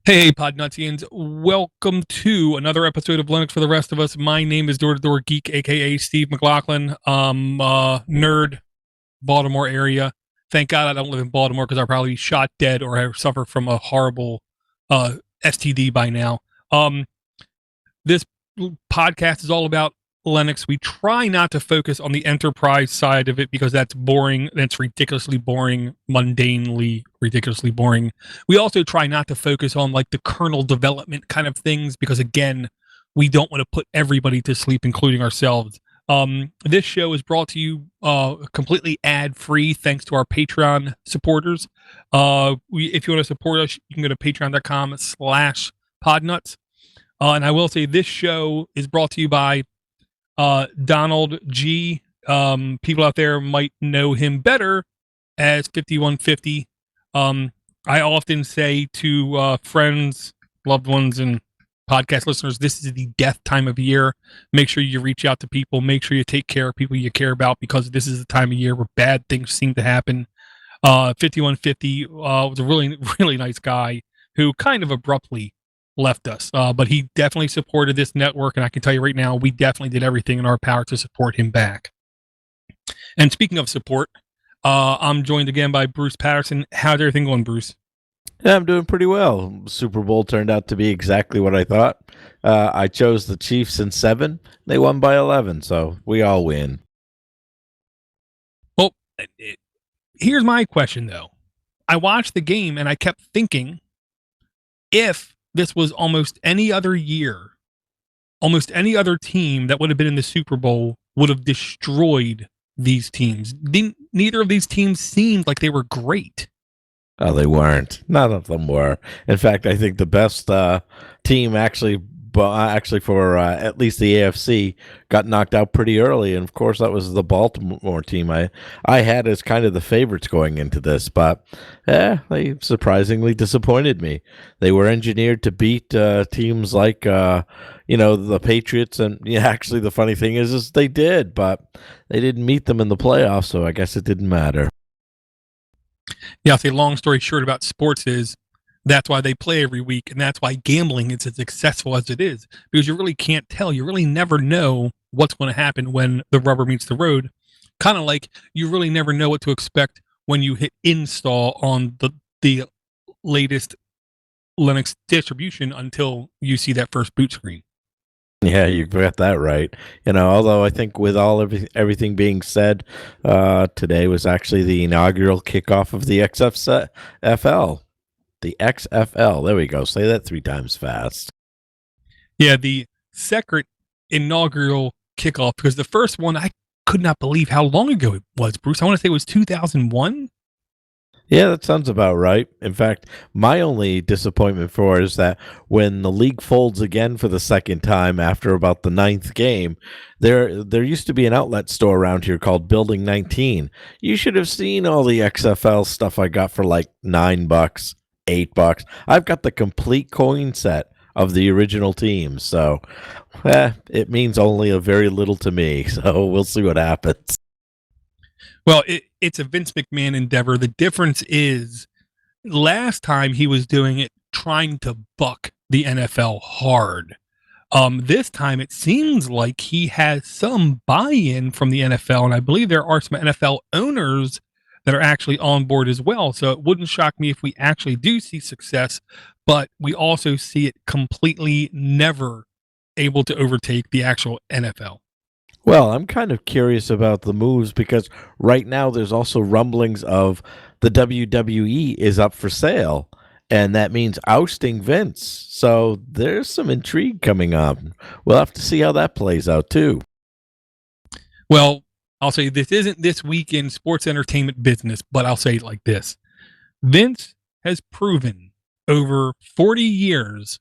Hey, Podnutians. Welcome to another episode of Linux for the Rest of Us. My name is Door-to-Door Geek, aka Steve McLaughlin. Nerd, Baltimore area. Thank God I don't live in Baltimore because I'll probably be shot dead or have suffered from a horrible STD by now. This podcast is all about Linux. We try not to focus on the enterprise side of it because that's boring. That's ridiculously boring, mundanely ridiculously boring. We also try not to focus on like the kernel development kind of things because again, we don't want to put everybody to sleep, including ourselves. This show is brought to you completely ad-free thanks to our Patreon supporters. If you want to support us, you can go to patreon.com/podnuts. And I will say this show is brought to you by Donald G. People out there might know him better as 5150. I often say to friends, loved ones, and podcast listeners, this is the death time of year. Make sure you reach out to people. Make sure you take care of people you care about because this is the time of year where bad things seem to happen. 5150 was a really, really nice guy who kind of abruptly left us, but he definitely supported this network, and I can tell you right now, we definitely did everything in our power to support him back. And speaking of support, I'm joined again by Bruce Patterson. How's everything going, Bruce? Yeah, I'm doing pretty well. Super Bowl turned out to be exactly what I thought. I chose the Chiefs in 7. They won by 11, so we all win. Well, here's my question, though. I watched the game, and I kept thinking, if this was almost any other year, almost any other team that would have been in the Super Bowl would have destroyed these teams. Neither of these teams seemed like they were great. Oh, they weren't. None of them were. In fact, I think the best team actually for at least the AFC got knocked out pretty early, and of course that was the Baltimore team I had as kind of the favorites going into this, but they surprisingly disappointed me. They were engineered to beat teams like the Patriots, and actually the funny thing is they did, but they didn't meet them in the playoffs, so I guess it didn't matter. Yeah, I'll say long story short about sports is that's why they play every week, and that's why gambling is as successful as it is, because you really can't tell. You really never know what's going to happen when the rubber meets the road. Kind of like you really never know what to expect when you hit install on the latest Linux distribution until you see that first boot screen. Yeah, you got that right. Although I think with everything being said, today was actually the inaugural kickoff of the XFL. The XFL. There we go. Say that 3 times fast. Yeah, the second inaugural kickoff, because the first one, I could not believe how long ago it was, Bruce. I want to say it was 2001. Yeah, that sounds about right. In fact, my only disappointment for it is that when the league folds again for the second time after about the 9th game, there used to be an outlet store around here called Building 19. You should have seen all the XFL stuff I got for like $9, $8. I've got the complete coin set of the original team, so it means only a very little to me. So we'll see what happens. Well, it's a Vince McMahon endeavor. The difference is last time he was doing it trying to buck the NFL hard. This time it seems like he has some buy-in from the NFL, and I believe there are some NFL owners that are actually on board as well. So it wouldn't shock me if we actually do see success, but we also see it completely never able to overtake the actual NFL. Well, I'm kind of curious about the moves because right now there's also rumblings of the WWE is up for sale, and that means ousting Vince. So there's some intrigue coming up. We'll have to see how that plays out too. Well, I'll say this isn't this week in sports entertainment business, but I'll say it like this. Vince has proven over 40 years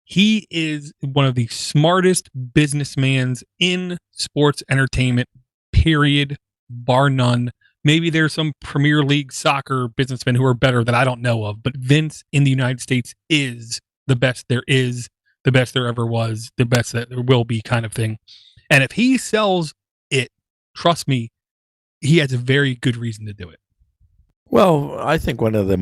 he is one of the smartest businessmen in sports entertainment, period, bar none. Maybe there's some Premier League soccer businessmen who are better that I don't know of, but Vince in the United States is the best there is, the best there ever was, the best that there will be kind of thing. And if he sells it, trust me, he has a very good reason to do it. Well, I think one of the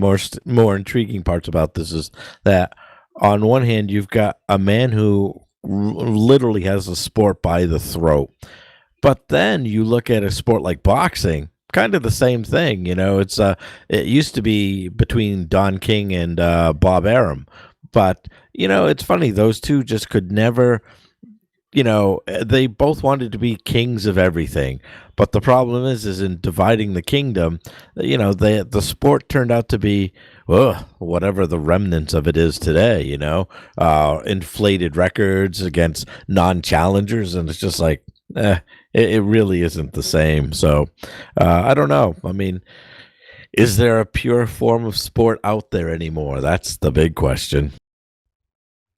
more intriguing parts about this is that on one hand, you've got a man who literally has the sport by the throat. But then you look at a sport like boxing, kind of the same thing. It used to be between Don King and Bob Arum, but it's funny, those two just could never. They both wanted to be kings of everything, but the problem is in dividing the kingdom. The sport turned out to be whatever the remnants of it is today. Inflated records against non-challengers, and it's just like, it really isn't the same. So I don't know. I mean, is there a pure form of sport out there anymore? That's the big question.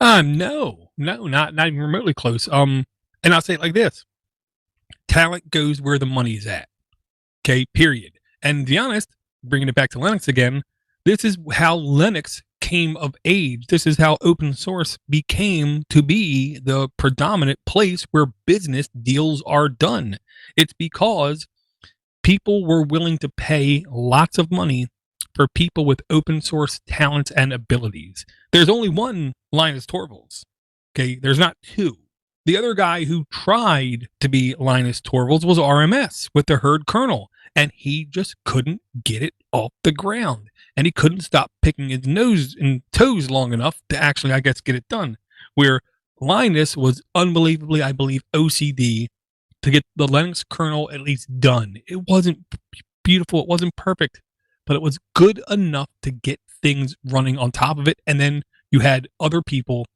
No, not even remotely close. And I'll say it like this: talent goes where the money's at. Okay, period. And to be honest, bringing it back to Linux again, this is how Linux came of age. This is how open source became to be the predominant place where business deals are done. It's because people were willing to pay lots of money for people with open source talents and abilities. There's only one Linus Torvalds. Okay, there's not two. The other guy who tried to be Linus Torvalds was RMS with the herd kernel, and he just couldn't get it off the ground. And he couldn't stop picking his nose and toes long enough to actually, I guess, get it done. Where Linus was unbelievably, I believe, OCD to get the Linux kernel at least done. It wasn't beautiful, it wasn't perfect, but it was good enough to get things running on top of it. And then you had other people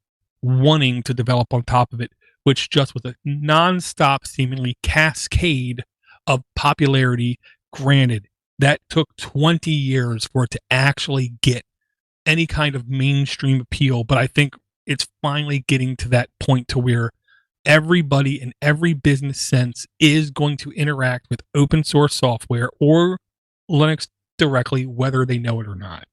wanting to develop on top of it, which just was a nonstop, seemingly cascade of popularity. Granted, that took 20 years for it to actually get any kind of mainstream appeal, but I think it's finally getting to that point to where everybody in every business sense is going to interact with open source software or Linux directly, whether they know it or not.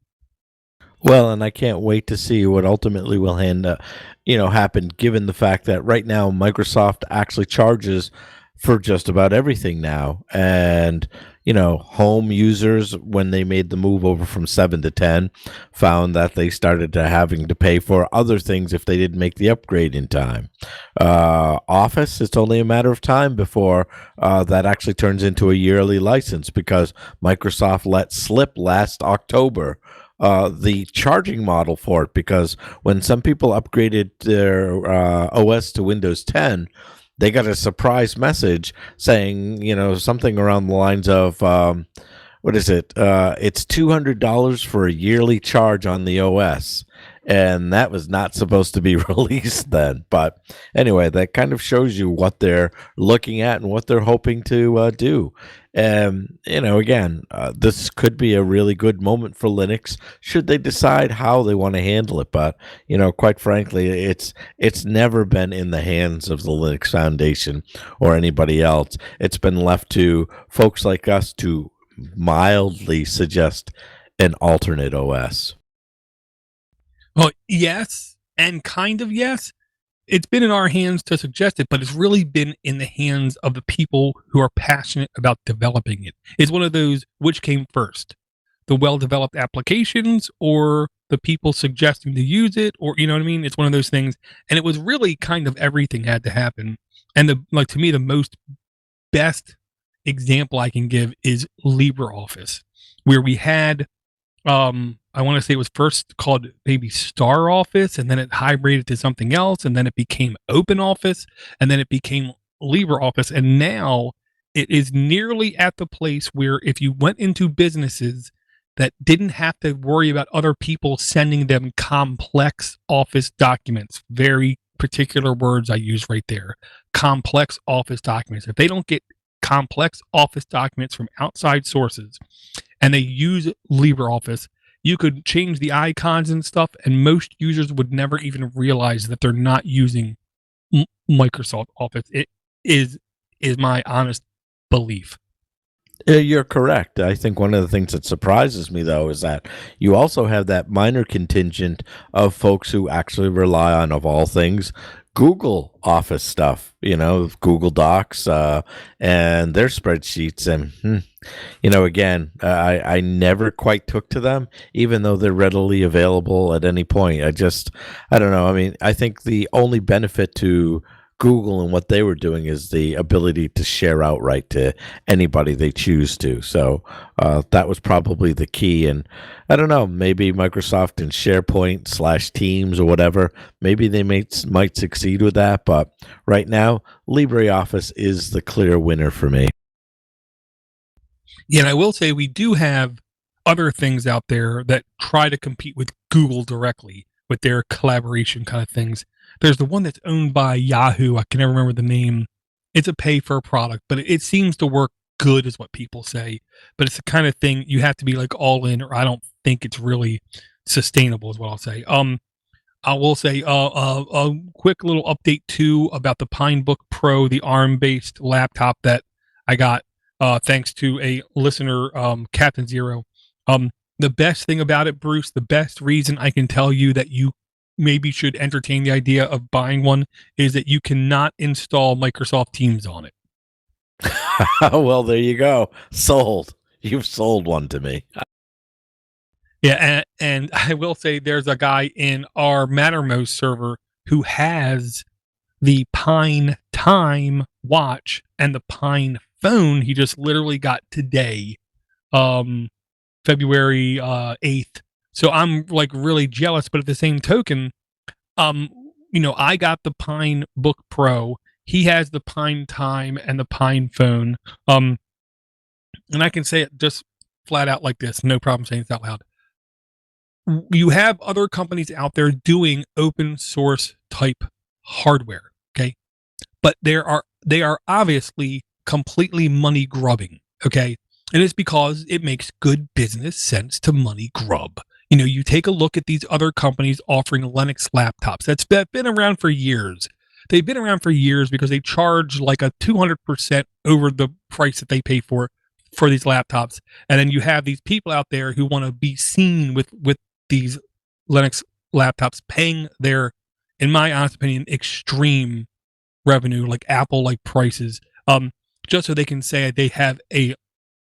Well, and I can't wait to see what ultimately will happen, given the fact that right now Microsoft actually charges for just about everything now. And, home users, when they made the move over from 7 to 10, found that they started to having to pay for other things if they didn't make the upgrade in time. Office, it's only a matter of time before that actually turns into a yearly license, because Microsoft let slip last October the charging model for it, because when some people upgraded their OS to Windows 10, they got a surprise message saying, something around the lines of, what is it? It's $200 for a yearly charge on the OS. And that was not supposed to be released then. But anyway, that kind of shows you what they're looking at and what they're hoping to do. And, again, this could be a really good moment for Linux should they decide how they want to handle it. But, quite frankly, it's never been in the hands of the Linux Foundation or anybody else. It's been left to folks like us to mildly suggest an alternate OS. Well, yes, and kind of yes. It's been in our hands to suggest it, but it's really been in the hands of the people who are passionate about developing it. It's one of those, which came first? The well-developed applications or the people suggesting to use it? Or, you know what I mean? It's one of those things. And it was really kind of everything had to happen. And to me, the most best example I can give is LibreOffice, where we had I want to say it was first called maybe Star Office, and then it hybrided to something else, and then it became Open Office, and then it became LibreOffice, and now it is nearly at the place where if you went into businesses that didn't have to worry about other people sending them complex office documents, very particular words I use right there, complex office documents. If they don't get complex office documents from outside sources and they use LibreOffice, you could change the icons and stuff, and most users would never even realize that they're not using Microsoft Office. It is my honest belief. You're correct. I think one of the things that surprises me, though, is that you also have that minor contingent of folks who actually rely on, of all things, Google Office stuff, Google Docs, and their spreadsheets. And, again, I never quite took to them, even though they're readily available at any point. I don't know. I mean, I think the only benefit to Google and what they were doing is the ability to share outright to anybody they choose to. So that was probably the key. And I don't know, maybe Microsoft and SharePoint / Teams or whatever, maybe they might succeed with that. But right now, LibreOffice is the clear winner for me. Yeah, and I will say we do have other things out there that try to compete with Google directly with their collaboration kind of things. There's the one that's owned by Yahoo. I can never remember the name. It's a pay for a product, but it seems to work good is what people say. But it's the kind of thing you have to be like all in, or I don't think it's really sustainable is what I'll say. I will say a quick little update too about the Pinebook Pro, the ARM-based laptop that I got thanks to a listener, Captain Zero. The best thing about it, Bruce, the best reason I can tell you that you maybe should entertain the idea of buying one is that you cannot install Microsoft Teams on it. Well, there you go. Sold. You've sold one to me. Yeah, and I will say there's a guy in our Mattermost server who has the Pine Time watch and the Pine phone he just literally got today, February 8th. So I'm like really jealous, but at the same token, I got the Pine Book Pro. He has the Pine Time and the Pine phone. And I can say it just flat out like this, no problem saying it out loud. You have other companies out there doing open source type hardware, okay? But they are obviously completely money grubbing, okay? And it's because it makes good business sense to money grub. You take a look at these other companies offering Linux laptops that's been around for years. They've been around for years because they charge like a 200% over the price that they pay for these laptops. And then you have these people out there who want to be seen with these Linux laptops paying their, in my honest opinion, extreme revenue, like Apple-like prices, just so they can say they have a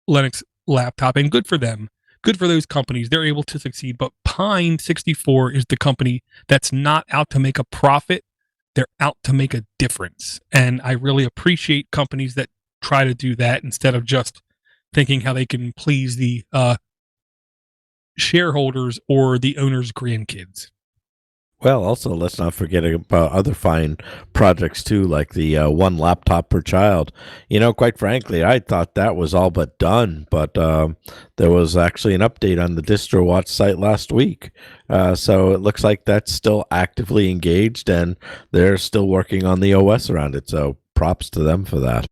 Linux laptop. And good for them. Good for those companies. They're able to succeed. But Pine 64 is the company that's not out to make a profit. They're out to make a difference. And I really appreciate companies that try to do that instead of just thinking how they can please the shareholders or the owner's grandkids. Well, also, let's not forget about other fine projects, too, like the one laptop per child. Quite frankly, I thought that was all but done, but there was actually an update on the DistroWatch site last week. So it looks like that's still actively engaged, and they're still working on the OS around it. So props to them for that.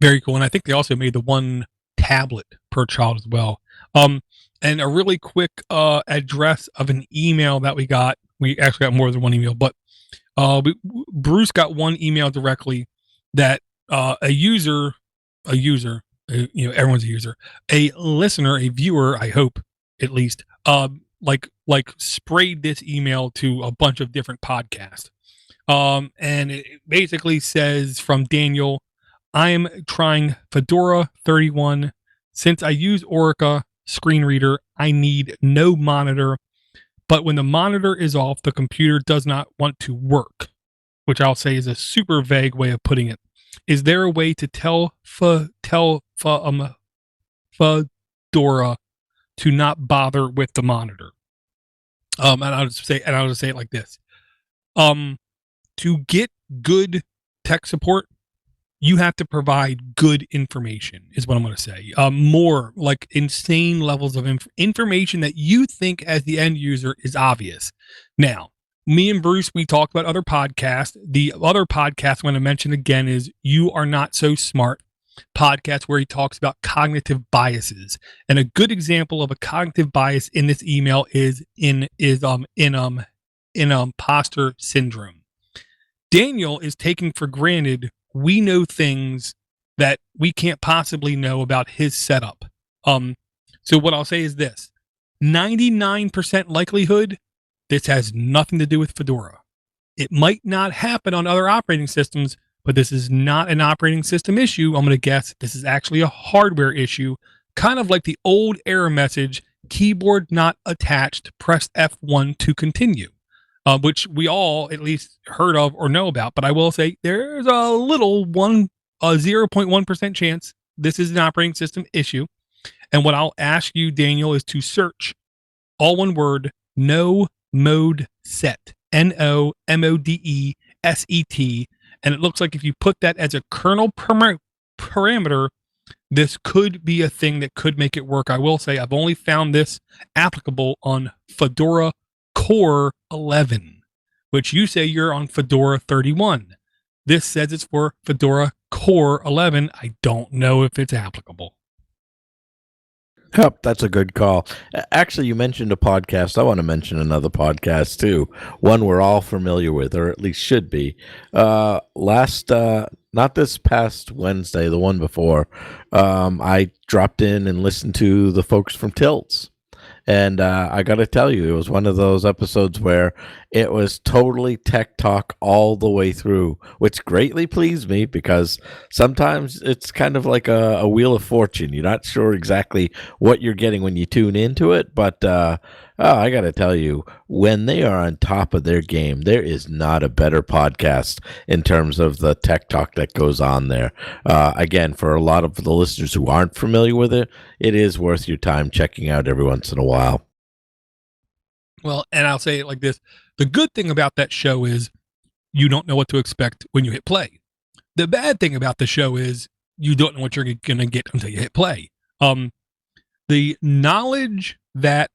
Very cool. And I think they also made the one tablet per child as well. And a really quick address of an email that we got. We actually got more than one email, but Bruce got one email directly that a user, everyone's a user, a listener, a viewer, I hope at least, like sprayed this email to a bunch of different podcasts. And it basically says from Daniel, I'm trying Fedora 31. Since I use Orica screen reader, I need no monitor, but when the monitor is off, the computer does not want to work, which I'll say is a super vague way of putting it. Is there a way to tell Fedora to not bother with the monitor? And I'll just say it like this. To get good tech support, you have to provide good information, is what I'm going to say. More like insane levels of information that you think as the end user is obvious. Now, me and Bruce, we talked about other podcasts. The other podcast I'm going to mention again is You Are Not So Smart podcast, where he talks about cognitive biases. And a good example of a cognitive bias in this email is imposter syndrome. Daniel is taking for granted we know things that we can't possibly know about his setup. So what I'll say is this: 99% likelihood this has nothing to do with Fedora. It might not happen on other operating systems, but this is not an operating system issue. I'm going to guess this is actually a hardware issue, kind of like the old error message, keyboard not attached, press F1 to continue, which we all at least heard of or know about. But I will say there's a little 0.1% chance this is an operating system issue. And what I'll ask you, Daniel, is to search all one word, no mode set, NOMODESET. And it looks like if you put that as a kernel parameter, this could be a thing that could make it work. I will say I've only found this applicable on Fedora Core 11, which you say you're on Fedora 31. This says it's for Fedora Core 11. I don't know if it's applicable. Yep, that's a good call. Actually, you mentioned a podcast. I want to mention another podcast too. One we're all familiar with, or at least should be. Not this past Wednesday, the one before, I dropped in and listened to the folks from Tilts. And I got to tell you, it was one of those episodes where it was totally tech talk all the way through, which greatly pleased me because sometimes it's kind of like a wheel of fortune. You're not sure exactly what you're getting when you tune into it. But I got to tell you, when they are on top of their game, there is not a better podcast in terms of the tech talk that goes on there. Again, for a lot of the listeners who aren't familiar with it, it is worth your time checking out every once in a while. Well, and I'll say it like this. The good thing about that show is you don't know what to expect when you hit play. The bad thing about the show is you don't know what you're going to get until you hit play. The knowledge that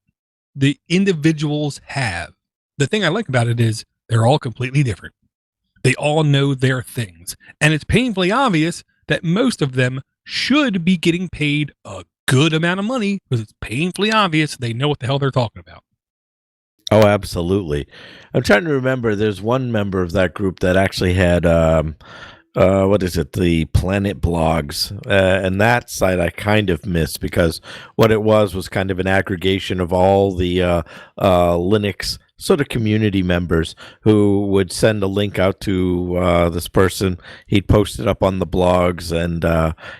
the individuals have, the thing I like about it is they're all completely different. They all know their things. And it's painfully obvious that most of them should be getting paid a good amount of money because it's painfully obvious they know what the hell they're talking about. Oh, absolutely. I'm trying to remember. There's one member of that group that actually had, what is it? The Planet Blogs. And that site I kind of missed because what it was kind of an aggregation of all the Linux sort of community members who would send a link out to this person. He'd post it up on the blogs, and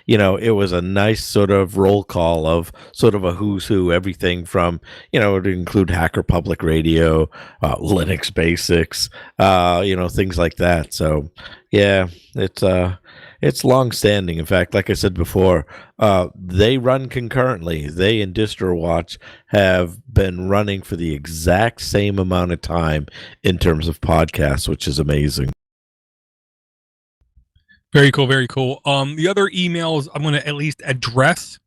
it was a nice sort of roll call of sort of a who's who, everything from it would include Hacker Public Radio, Linux Basics, things like that. So yeah, it's long standing. In fact, like I said before, they run concurrently. They and DistroWatch have been running for the exact same amount of time in terms of podcasts, which is amazing. Very cool. Very cool. The other emails I'm going to at least address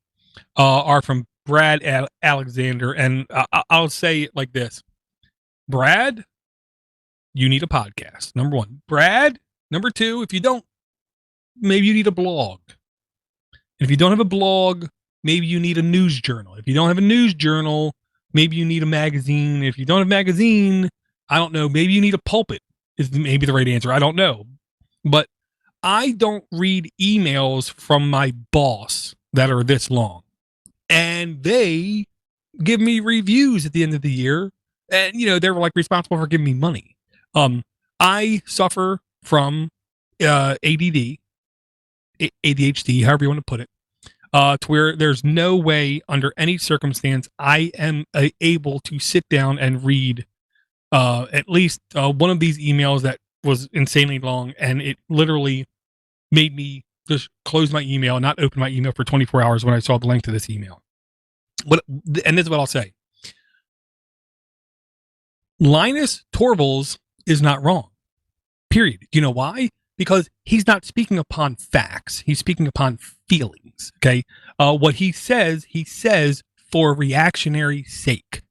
are from Brad Alexander. And I'll say it like this. Brad, you need a podcast. Number one. Brad, number two, if you don't, maybe you need a blog. And if you don't have a blog, maybe you need a news journal. If you don't have a news journal, maybe you need a magazine. If you don't have a magazine, I don't know, maybe you need a pulpit is maybe the right answer. I don't know. But I don't read emails from my boss that are this long. And they give me reviews at the end of the year. And, they're like responsible for giving me money. I suffer from ADD, ADHD, however you want to put it, to where there's no way under any circumstance I am able to sit down and read at least one of these emails that was insanely long, and it literally made me just close my email and not open my email for 24 hours when I saw the link to this email. And this is what I'll say. Linus Torvalds is not wrong, period. You know why? Because he's not speaking upon facts. He's speaking upon feelings, okay? What he says for reactionary sake.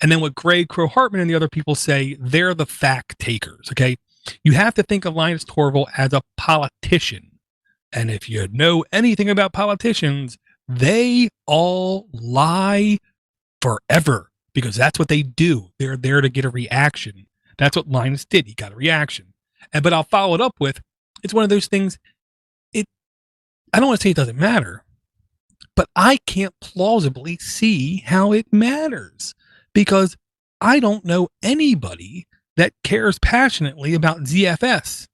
And then what Greg Crow-Hartman and the other people say, they're the fact takers, okay? You have to think of Linus Torvalds as a politician. And if you know anything about politicians, they all lie forever because that's what they do. They're there to get a reaction. That's what Linus did. He got a reaction. But I'll follow it up with, it's one of those things, I don't want to say it doesn't matter, but I can't plausibly see how it matters because I don't know anybody that cares passionately about ZFS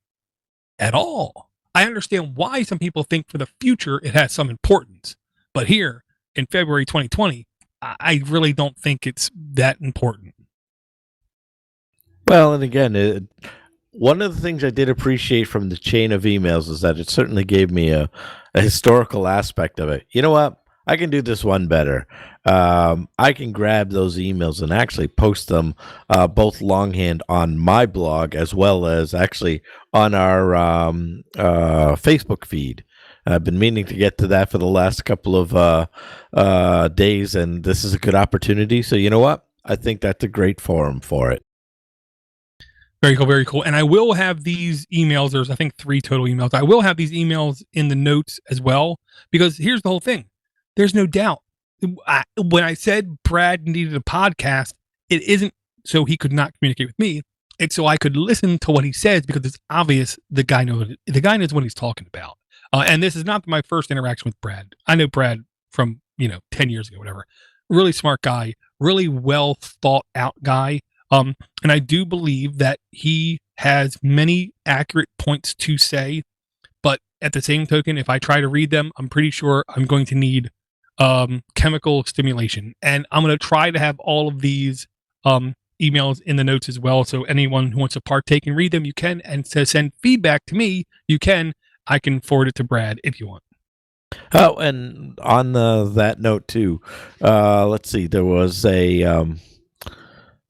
at all. I understand why some people think for the future it has some importance, but here in February 2020, I really don't think it's that important. Well, and again, one of the things I did appreciate from the chain of emails is that it certainly gave me a historical aspect of it. You know what? I can do this one better. I can grab those emails and actually post them both longhand on my blog as well as actually on our Facebook feed. I've been meaning to get to that for the last couple of days, and this is a good opportunity. So you know what? I think that's a great forum for it. Very cool, very cool. And I will have these emails. There's, I think, 3 total emails. I will have these emails in the notes as well, because here's the whole thing. There's no doubt. When I said Brad needed a podcast, it isn't so he could not communicate with me. It's so I could listen to what he says, because it's obvious the guy knows what he's talking about. And this is not my first interaction with Brad. I know Brad from 10 years ago, whatever. Really smart guy, really well thought out guy. And I do believe that he has many accurate points to say, but at the same token, if I try to read them, I'm pretty sure I'm going to need chemical stimulation. And I'm going to try to have all of these emails in the notes as well. So anyone who wants to partake and read them, you can. And to send feedback to me, you can. I can forward it to Brad if you want. Oh, and on that note too, let's see. There was a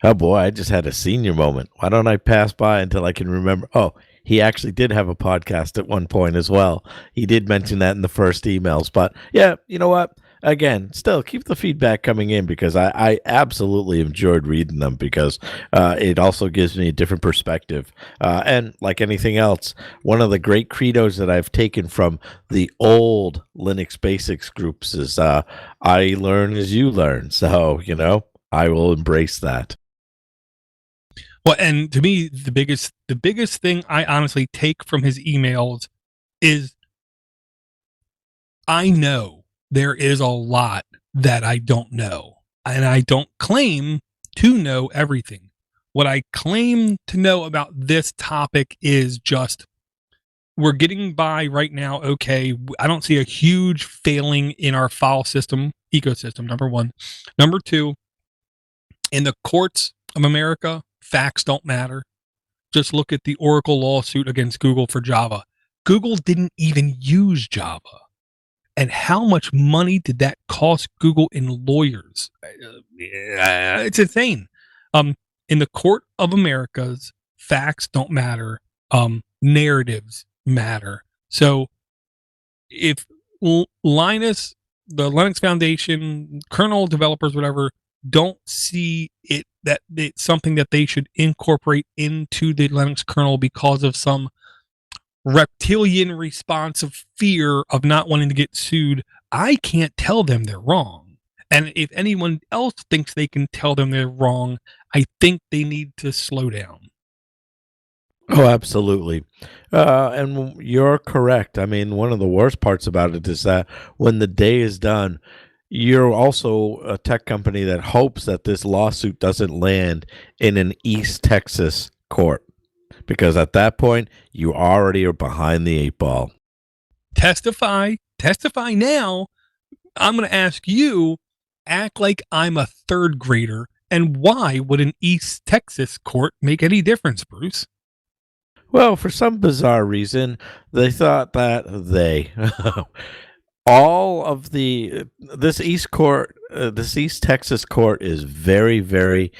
oh boy, I just had a senior moment. Why don't I pass by until I can remember? Oh, he actually did have a podcast at one point as well. He did mention that in the first emails. But yeah, you know what? Again, still keep the feedback coming in, because I absolutely enjoyed reading them, because it also gives me a different perspective. And like anything else, one of the great credos that I've taken from the old Linux Basics groups is I learn as you learn. So, I will embrace that. Well, and to me, the biggest thing I honestly take from his emails is I know there is a lot that I don't know, and I don't claim to know everything. What I claim to know about this topic is just we're getting by right now. Okay, I don't see a huge failing in our file system ecosystem, number one. Number two, in the courts of America, facts don't matter. Just look at the Oracle lawsuit against Google for Java. Google didn't even use Java. And how much money did that cost Google in lawyers? It's insane. In the court of America's, facts don't matter. Narratives matter. So if Linus, the Linux Foundation, kernel developers, whatever, don't see it that it's something that they should incorporate into the Linux kernel because of some reptilian response of fear of not wanting to get sued, I can't tell them they're wrong. And if anyone else thinks they can tell them they're wrong, I think they need to slow down. Oh, absolutely. And you're correct. I mean, one of the worst parts about it is that when the day is done, you're also a tech company that hopes that this lawsuit doesn't land in an East Texas court, because at that point, you already are behind the 8 ball. Testify now. I'm going to ask you, act like I'm a 3rd grader. And why would an East Texas court make any difference, Bruce? Well, for some bizarre reason, they thought that all of this East Texas court is very, very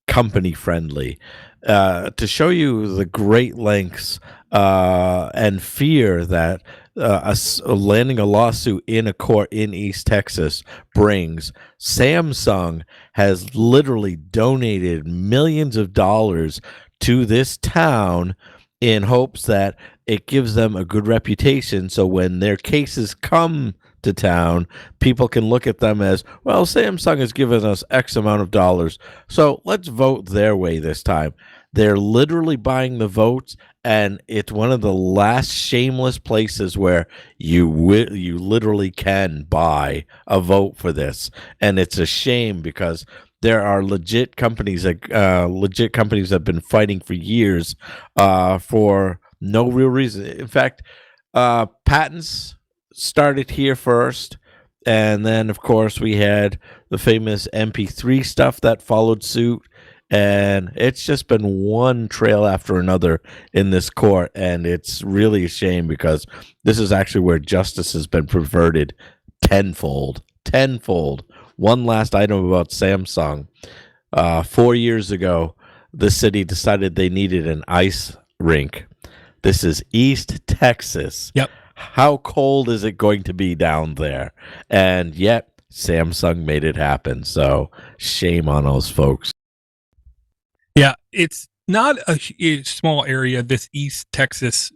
company friendly. To show you the great lengths and fear that landing a lawsuit in a court in East Texas brings, Samsung has literally donated millions of dollars to this town in hopes that it gives them a good reputation. So when their cases come to town, people can look at them as, well, Samsung has given us X amount of dollars, so let's vote their way this time. They're literally buying the votes, and it's one of the last shameless places where you literally can buy a vote for this. And it's a shame, because there are legit companies that have been fighting for years for no real reason. In fact, patents started here first, and then of course we had the famous MP3 stuff that followed suit, and it's just been one trail after another in this court, and it's really a shame because this is actually where justice has been perverted tenfold. One last item about Samsung. 4 years ago, the city decided they needed an ice rink. This is East Texas. Yep. How cold is it going to be down there? And yet, Samsung made it happen. So, shame on those folks. Yeah, it's not a small area, this East Texas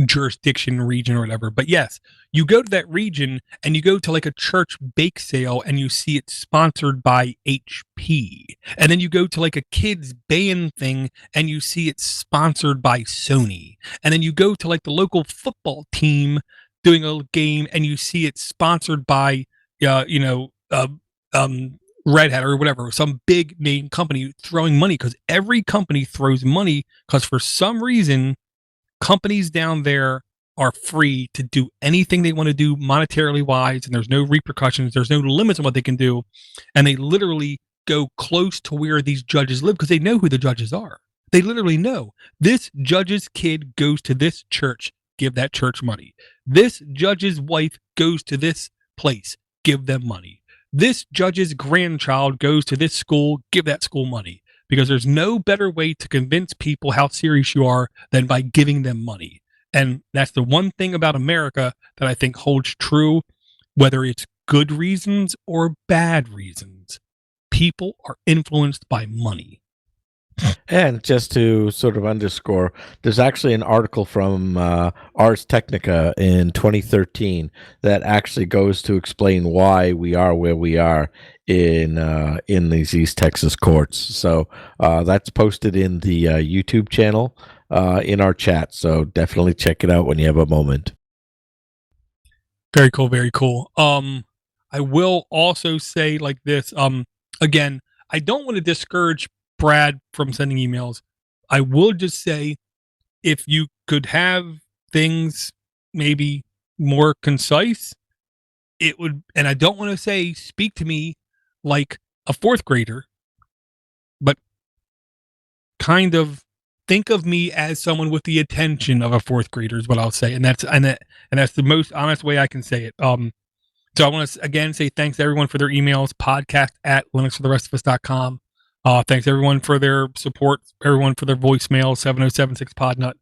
jurisdiction region or whatever. But yes, you go to that region and you go to like a church bake sale and you see it sponsored by HP. And then you go to like a kids band thing and you see it sponsored by Sony. And then you go to like the local football team doing a game and you see it sponsored by Red Hat or whatever, some big name company throwing money, because every company throws money because for some reason companies down there are free to do anything they want to do monetarily wise, and there's no repercussions, there's no limits on what they can do, and they literally go close to where these judges live because they know who the judges are. They literally know this judge's kid goes to this church, give that church money. This judge's wife goes to this place, give them money. This judge's grandchild goes to this school, give that school money. Because there's no better way to convince people how serious you are than by giving them money. And that's the one thing about America that I think holds true, whether it's good reasons or bad reasons. People are influenced by money. And just to sort of underscore, there's actually an article from Ars Technica in 2013 that actually goes to explain why we are where we are in these East Texas courts. So that's posted in the YouTube channel in our chat. So definitely check it out when you have a moment. Very cool. Very cool. I will also say like this. Again, I don't want to discourage Brad from sending emails. I will just say, if you could have things maybe more concise, it would, and I don't want to say speak to me like a fourth grader, but kind of think of me as someone with the attention of a fourth grader is what I'll say. And that's the most honest way I can say it. So I want to again say thanks to everyone for their emails, podcast@linuxfortherestofus.com. Thanks everyone for their support, everyone for their voicemail, 7076podnut.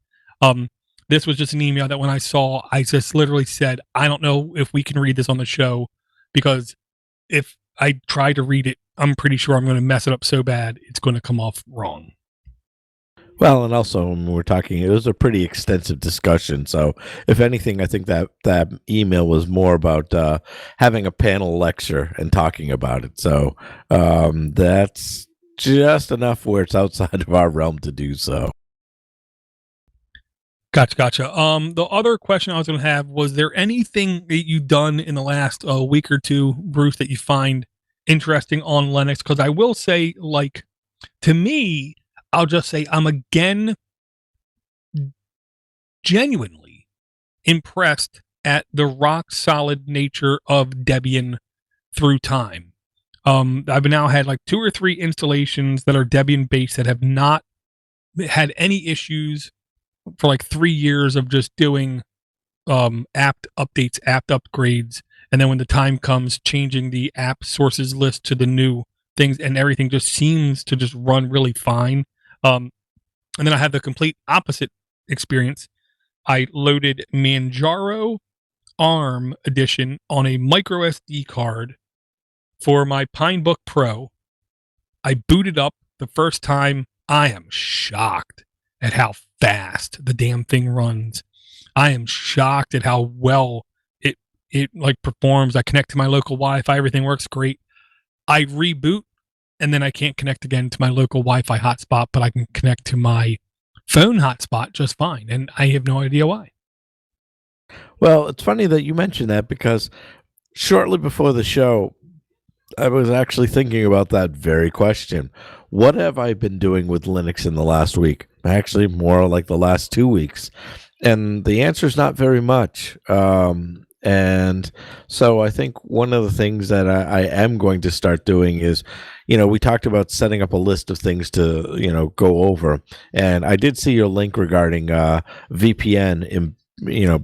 This was just an email that when I saw, I just literally said, I don't know if we can read this on the show, because if I try to read it, I'm pretty sure I'm going to mess it up so bad, it's going to come off wrong. Well, and also when we're talking, it was a pretty extensive discussion. So if anything, I think that email was more about having a panel lecture and talking about it. So that's just enough where it's outside of our realm to do so. Gotcha. The other question I was going to have, was there anything that you've done in the last week or two, Bruce, that you find interesting on Linux? Because I will say, like, to me, I'll just say I'm again genuinely impressed at the rock solid nature of Debian through time. I've now had like 2 or 3 installations that are Debian based that have not had any issues for like 3 years of just doing apt updates, apt upgrades, and then when the time comes, changing the app sources list to the new things, and everything just seems to just run really fine. And then I had the complete opposite experience. I loaded Manjaro ARM edition on a micro SD card for my Pinebook Pro. I booted up the first time. I am shocked at how fast the damn thing runs. I am shocked at how well it like performs. I connect to my local Wi-Fi, everything works great. I reboot, and then I can't connect again to my local Wi-Fi hotspot, but I can connect to my phone hotspot just fine, and I have no idea why. Well, it's funny that you mentioned that, because shortly before the show, I was actually thinking about that very question. What have I been doing with Linux in the last week? Actually, more like the last 2 weeks. And the answer is not very much. And so I think one of the things that I am going to start doing is, we talked about setting up a list of things to, go over. And I did see your link regarding VPN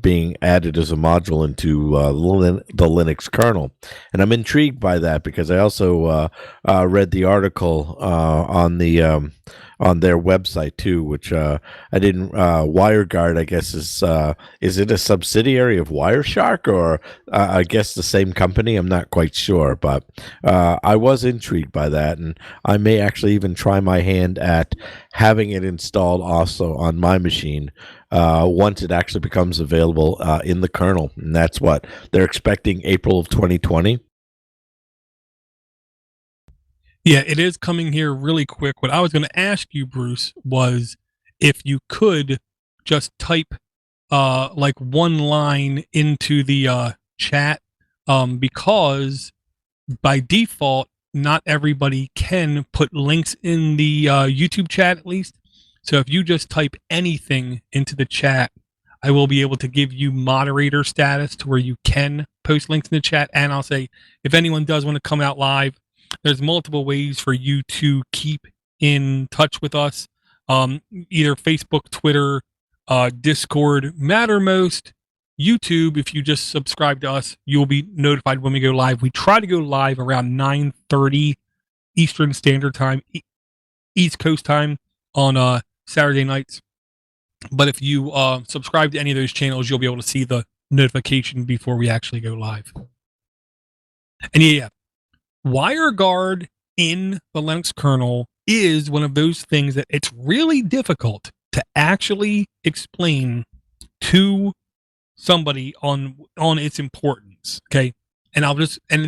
being added as a module into the Linux kernel, and I'm intrigued by that because I also read the article on their website too, which I didn't. WireGuard, I guess, is it a subsidiary of Wireshark, or I guess the same company? I'm not quite sure, but I was intrigued by that, and I may actually even try my hand at having it installed also on my machine once it actually becomes available in the kernel. And that's what they're expecting, April of 2020. Yeah, it is coming here really quick. What I was going to ask you, Bruce, was if you could just type like one line into the chat, because by default, not everybody can put links in the YouTube chat, at least. So if you just type anything into the chat, I will be able to give you moderator status to where you can post links in the chat. And I'll say, if anyone does want to come out live, there's multiple ways for you to keep in touch with us. Either Facebook, Twitter, Discord, Mattermost, YouTube. If you just subscribe to us, you'll be notified when we go live. We try to go live around 9:30 Eastern Standard Time, East Coast time on Saturday nights. But if you subscribe to any of those channels, you'll be able to see the notification before we actually go live. And yeah, WireGuard in the Linux kernel is one of those things that it's really difficult to actually explain to somebody on its importance. Okay. And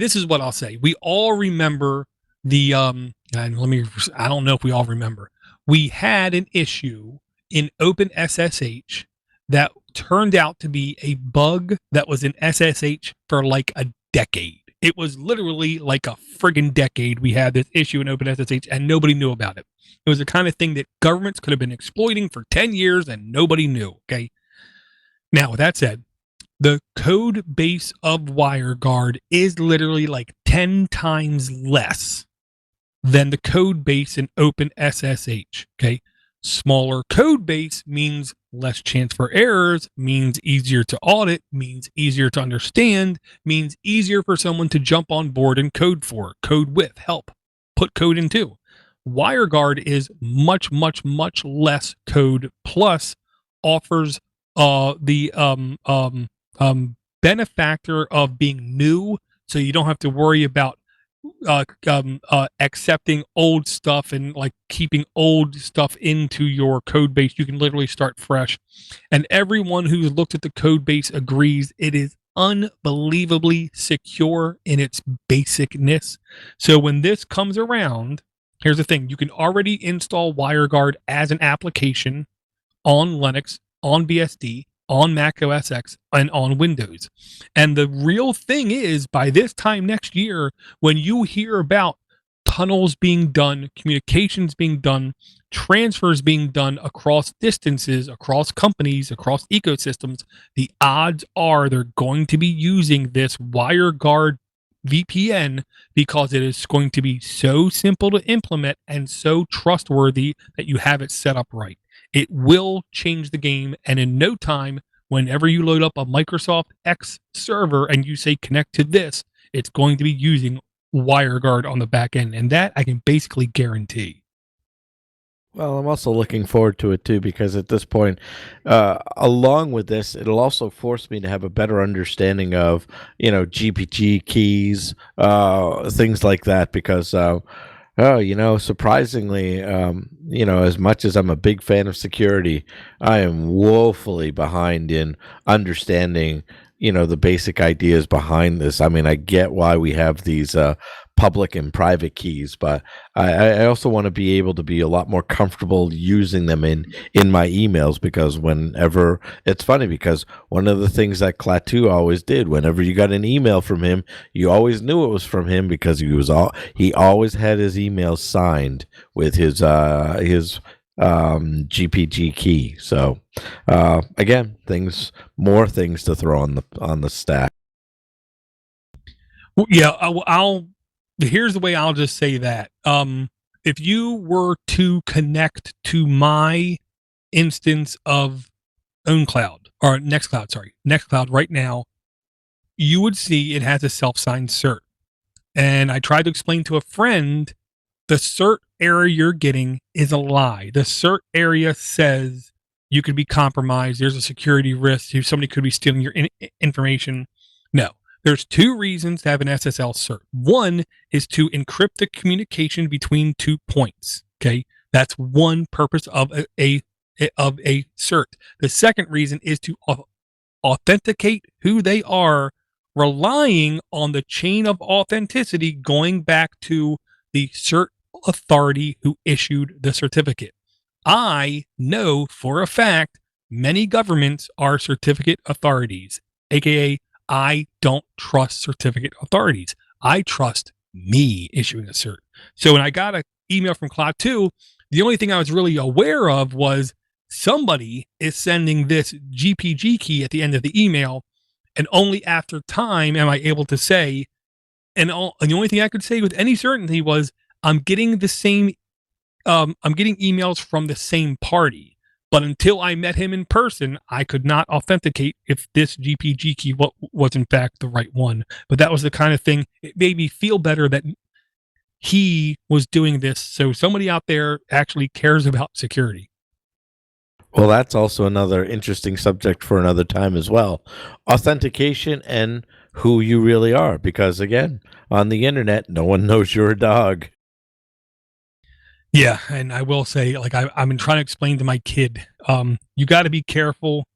this is what I'll say. We all remember the I don't know if we all remember. We had an issue in OpenSSH that turned out to be a bug that was in SSH for like a decade. It was literally like a friggin' decade we had this issue in OpenSSH and nobody knew about it. It was the kind of thing that governments could have been exploiting for 10 years and nobody knew, okay? Now, with that said, the code base of WireGuard is literally like 10 times less than the code base in OpenSSH, okay? Smaller code base means less chance for errors, means easier to audit, means easier to understand, means easier for someone to jump on board and code with, help, put code into. WireGuard is much, much, much less code, plus offers the benefactor of being new, so you don't have to worry about accepting old stuff and like keeping old stuff into your code base. You can literally start fresh. And everyone who's looked at the code base agrees it is unbelievably secure in its basicness. So when this comes around, here's the thing. You can already install WireGuard as an application on Linux, on BSD, on Mac OS X, and on Windows. And the real thing is, by this time next year, when you hear about tunnels being done, communications being done, transfers being done across distances, across companies, across ecosystems, the odds are they're going to be using this WireGuard VPN because it is going to be so simple to implement and so trustworthy that you have it set up right. It will change the game, and in no time, whenever you load up a Microsoft X server and you say connect to this, it's going to be using WireGuard on the back end, and that I can basically guarantee. Well, I'm also looking forward to it too, because at this point, along with this, it'll also force me to have a better understanding of, GPG keys, things like that, because surprisingly, as much as I'm a big fan of security, I am woefully behind in understanding, the basic ideas behind this. I mean, I get why we have these public and private keys, but I also want to be able to be a lot more comfortable using them in my emails, because whenever it's funny, because one of the things that Klaatu always did, whenever you got an email from him, you always knew it was from him, because he always had his emails signed with his GPG key. So again, more things to throw on the stack. Yeah, here's the way I'll just say that. If you were to connect to my instance of OwnCloud or Nextcloud right now, you would see it has a self-signed cert. And I tried to explain to a friend, the cert area you're getting is a lie. The cert area says you could be compromised. There's a security risk. Somebody could be stealing your information. No. There's two reasons to have an SSL cert. One is to encrypt the communication between 2 points. Okay, that's one purpose of a cert. The second reason is to authenticate who they are, relying on the chain of authenticity going back to the cert authority who issued the certificate. I know for a fact many governments are certificate authorities, aka I don't trust certificate authorities. I trust me issuing a cert. So when I got an email from Klaatu, the only thing I was really aware of was somebody is sending this GPG key at the end of the email, and only after time am I able to say, and the only thing I could say with any certainty was I'm getting emails from the same party. But until I met him in person, I could not authenticate if this GPG key was in fact the right one. But that was the kind of thing, it made me feel better that he was doing this. So somebody out there actually cares about security. Well, that's also another interesting subject for another time as well. Authentication and who you really are. Because again, on the internet, no one knows you're a dog. Yeah, and I will say, like I've been trying to explain to my kid, you got to be careful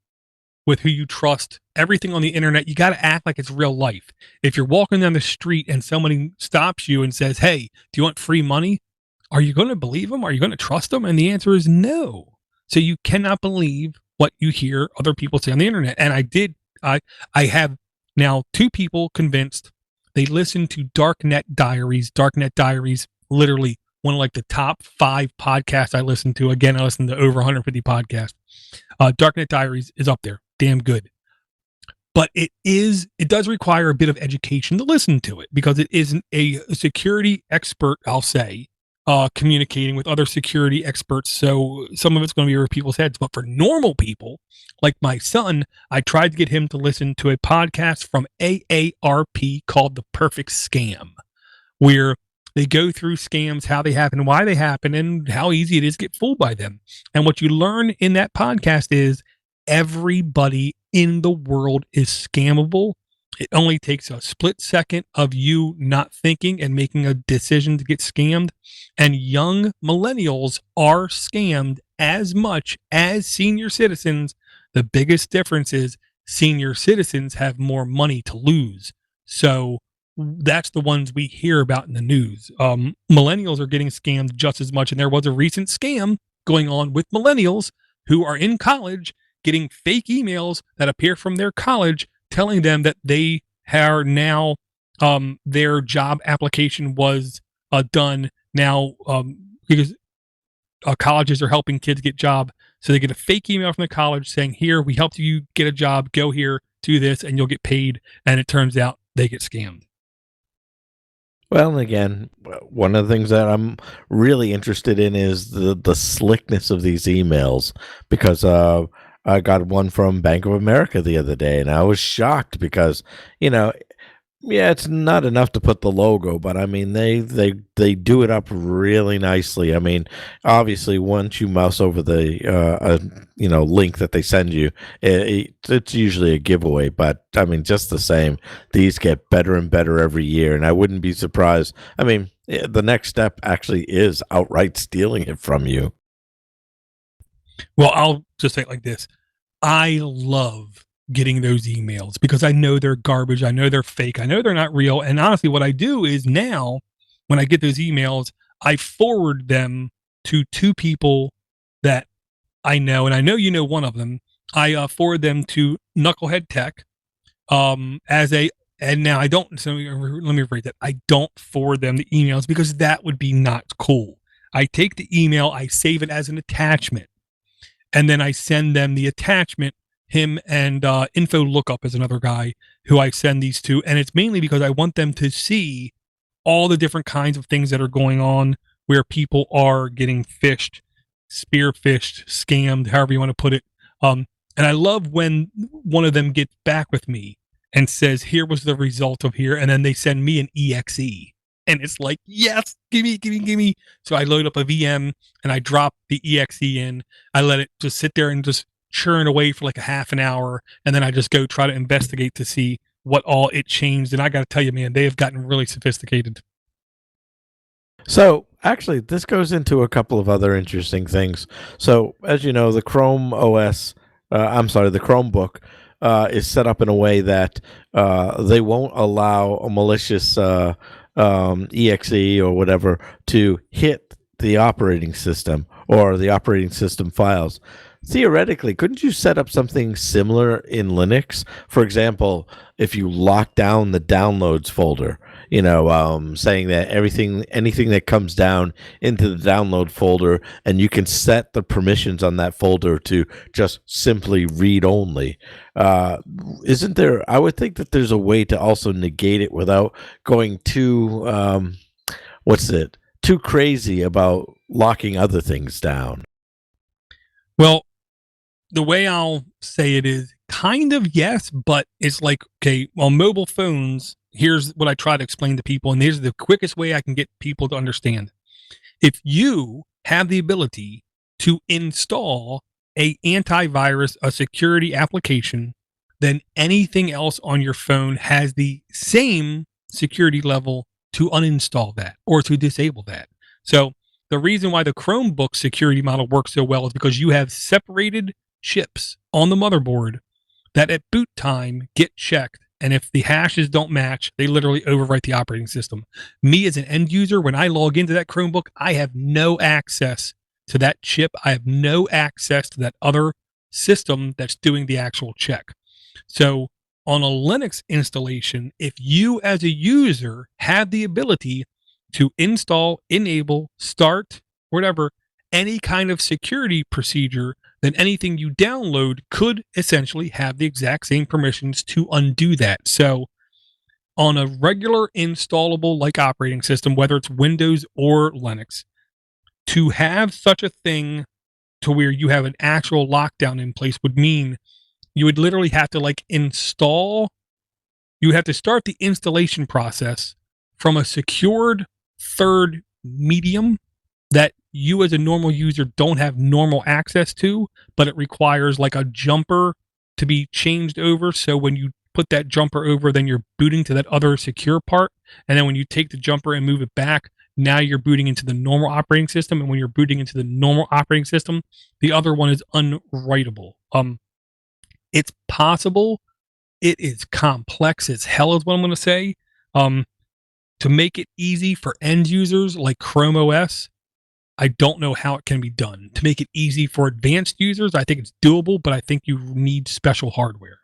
with who you trust. Everything on the internet, you got to act like it's real life. If you're walking down the street and somebody stops you and says, "Hey, do you want free money?" Are you going to believe them? Are you going to trust them? And the answer is no. So you cannot believe what you hear other people say on the internet. And I have now 2 people convinced. They listen to Darknet Diaries. Darknet Diaries, literally one of like the top 5 podcasts I listen to. Again, I listen to over 150 podcasts. Darknet Diaries is up there. Damn good. But it does require a bit of education to listen to it, because it isn't a security expert, I'll say, communicating with other security experts. So some of it's going to be over people's heads. But for normal people, like my son, I tried to get him to listen to a podcast from AARP called The Perfect Scam, where they go through scams, how they happen, why they happen, and how easy it is to get fooled by them. And what you learn in that podcast is everybody in the world is scammable. It only takes a split second of you not thinking and making a decision to get scammed. And young millennials are scammed as much as senior citizens. The biggest difference is senior citizens have more money to lose. So that's the ones we hear about in the news. Millennials are getting scammed just as much. And there was a recent scam going on with millennials who are in college getting fake emails that appear from their college telling them that they are now, their job application was done now, because colleges are helping kids get job. So they get a fake email from the college saying, "Here, we helped you get a job. Go here, do this, and you'll get paid." And it turns out they get scammed. Well, again, one of the things that I'm really interested in is the slickness of these emails, because I got one from Bank of America the other day, and I was shocked because, yeah, it's not enough to put the logo, but I mean, they do it up really nicely. I mean, obviously, once you mouse over the link that they send you, it's usually a giveaway. But I mean, just the same, these get better and better every year, and I wouldn't be surprised. I mean, the next step actually is outright stealing it from you. Well, I'll just say it like this: I love getting those emails because I know they're garbage. I know they're fake. I know they're not real. And honestly, what I do is now when I get those emails, I forward them to two people that I know, and I know you know one of them. I forward them to Knucklehead Tech as a, and now I don't, so let me read that. I don't forward them the emails because that would be not cool. I take the email, I save it as an attachment, and then I send them the attachment. Him and Info Lookup is another guy who I send these to, and it's mainly because I want them to see all the different kinds of things that are going on where people are getting fished, spearfished, scammed, however you want to put it. And I love when one of them gets back with me and says, here was the result of here. And then they send me an EXE. And it's like, yes, give me. So I load up a VM and I drop the EXE in. I let it just sit there and just churn away for like a half an hour. And then I just go try to investigate to see what all it changed. And I got to tell you, man, they have gotten really sophisticated. So actually, this goes into a couple of other interesting things. So as you know, the Chrome OS, the Chromebook is set up in a way that they won't allow a malicious exe or whatever to hit the operating system or the operating system files. Theoretically, couldn't you set up something similar in Linux? For example, if you lock down the downloads folder, saying that anything that comes down into the download folder, and you can set the permissions on that folder to just simply read only. Isn't there? I would think that there's a way to also negate it without going too too crazy about locking other things down. Well, the way I'll say it is kind of yes, but it's like, okay, on mobile phones, here's what I try to explain to people, and here's the quickest way I can get people to understand. If you have the ability to install a antivirus, a security application, then anything else on your phone has the same security level to uninstall that or to disable that. So the reason why the Chromebook security model works so well is because you have separated chips on the motherboard that at boot time get checked. And if the hashes don't match, they literally overwrite the operating system. Me as an end user, when I log into that Chromebook, I have no access to that chip. I have no access to that other system that's doing the actual check. So on a Linux installation, if you as a user have the ability to install, enable, start, whatever, any kind of security procedure, then anything you download could essentially have the exact same permissions to undo that. So on a regular installable like operating system, whether it's Windows or Linux, to have such a thing to where you have an actual lockdown in place would mean you would literally have to you have to start the installation process from a secured third medium that you as a normal user don't have normal access to, but it requires like a jumper to be changed over. So when you put that jumper over, then you're booting to that other secure part. And then when you take the jumper and move it back, now you're booting into the normal operating system. And when you're booting into the normal operating system, the other one is unwritable. It's possible. It is complex as hell is what I'm going to say. To make it easy for end users like Chrome OS, I don't know how it can be done. To make it easy for advanced users, I think it's doable, but I think you need special hardware.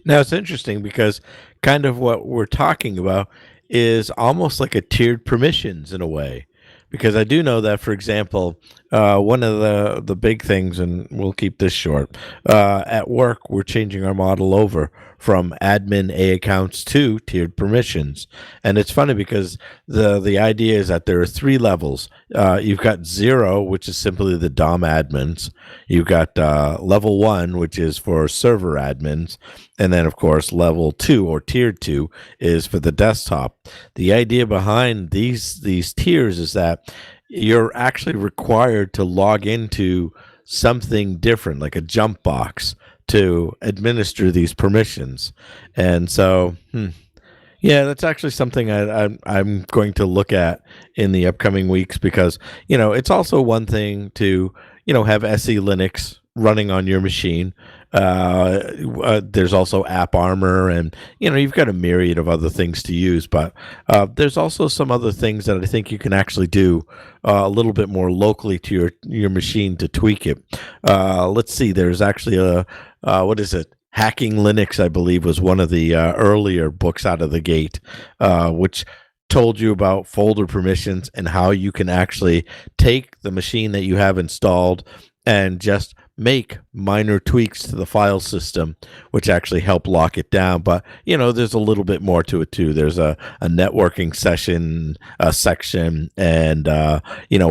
Now, it's interesting because kind of what we're talking about is almost like a tiered permissions in a way. Because I do know that, for example, one of the big things, and we'll keep this short, at work, we're changing our model over from admin A accounts to tiered permissions. And it's funny because the idea is that there are three levels. You've got 0, which is simply the DOM admins. You've got level 1, which is for server admins. And then, of course, level 2 or tier 2 is for the desktop. The idea behind these tiers is that you're actually required to log into something different, like a jump box, to administer these permissions. And so, yeah, that's actually something I'm going to look at in the upcoming weeks because, it's also one thing to, have SE Linux running on your machine. There's also App Armor, and you've got a myriad of other things to use. But there's also some other things that I think you can actually do a little bit more locally to your machine to tweak it. Let's see. There's actually what is it? Hacking Linux, I believe, was one of the earlier books out of the gate, which told you about folder permissions and how you can actually take the machine that you have installed and just make minor tweaks to the file system, which actually help lock it down. But there's a little bit more to it too. There's a networking section and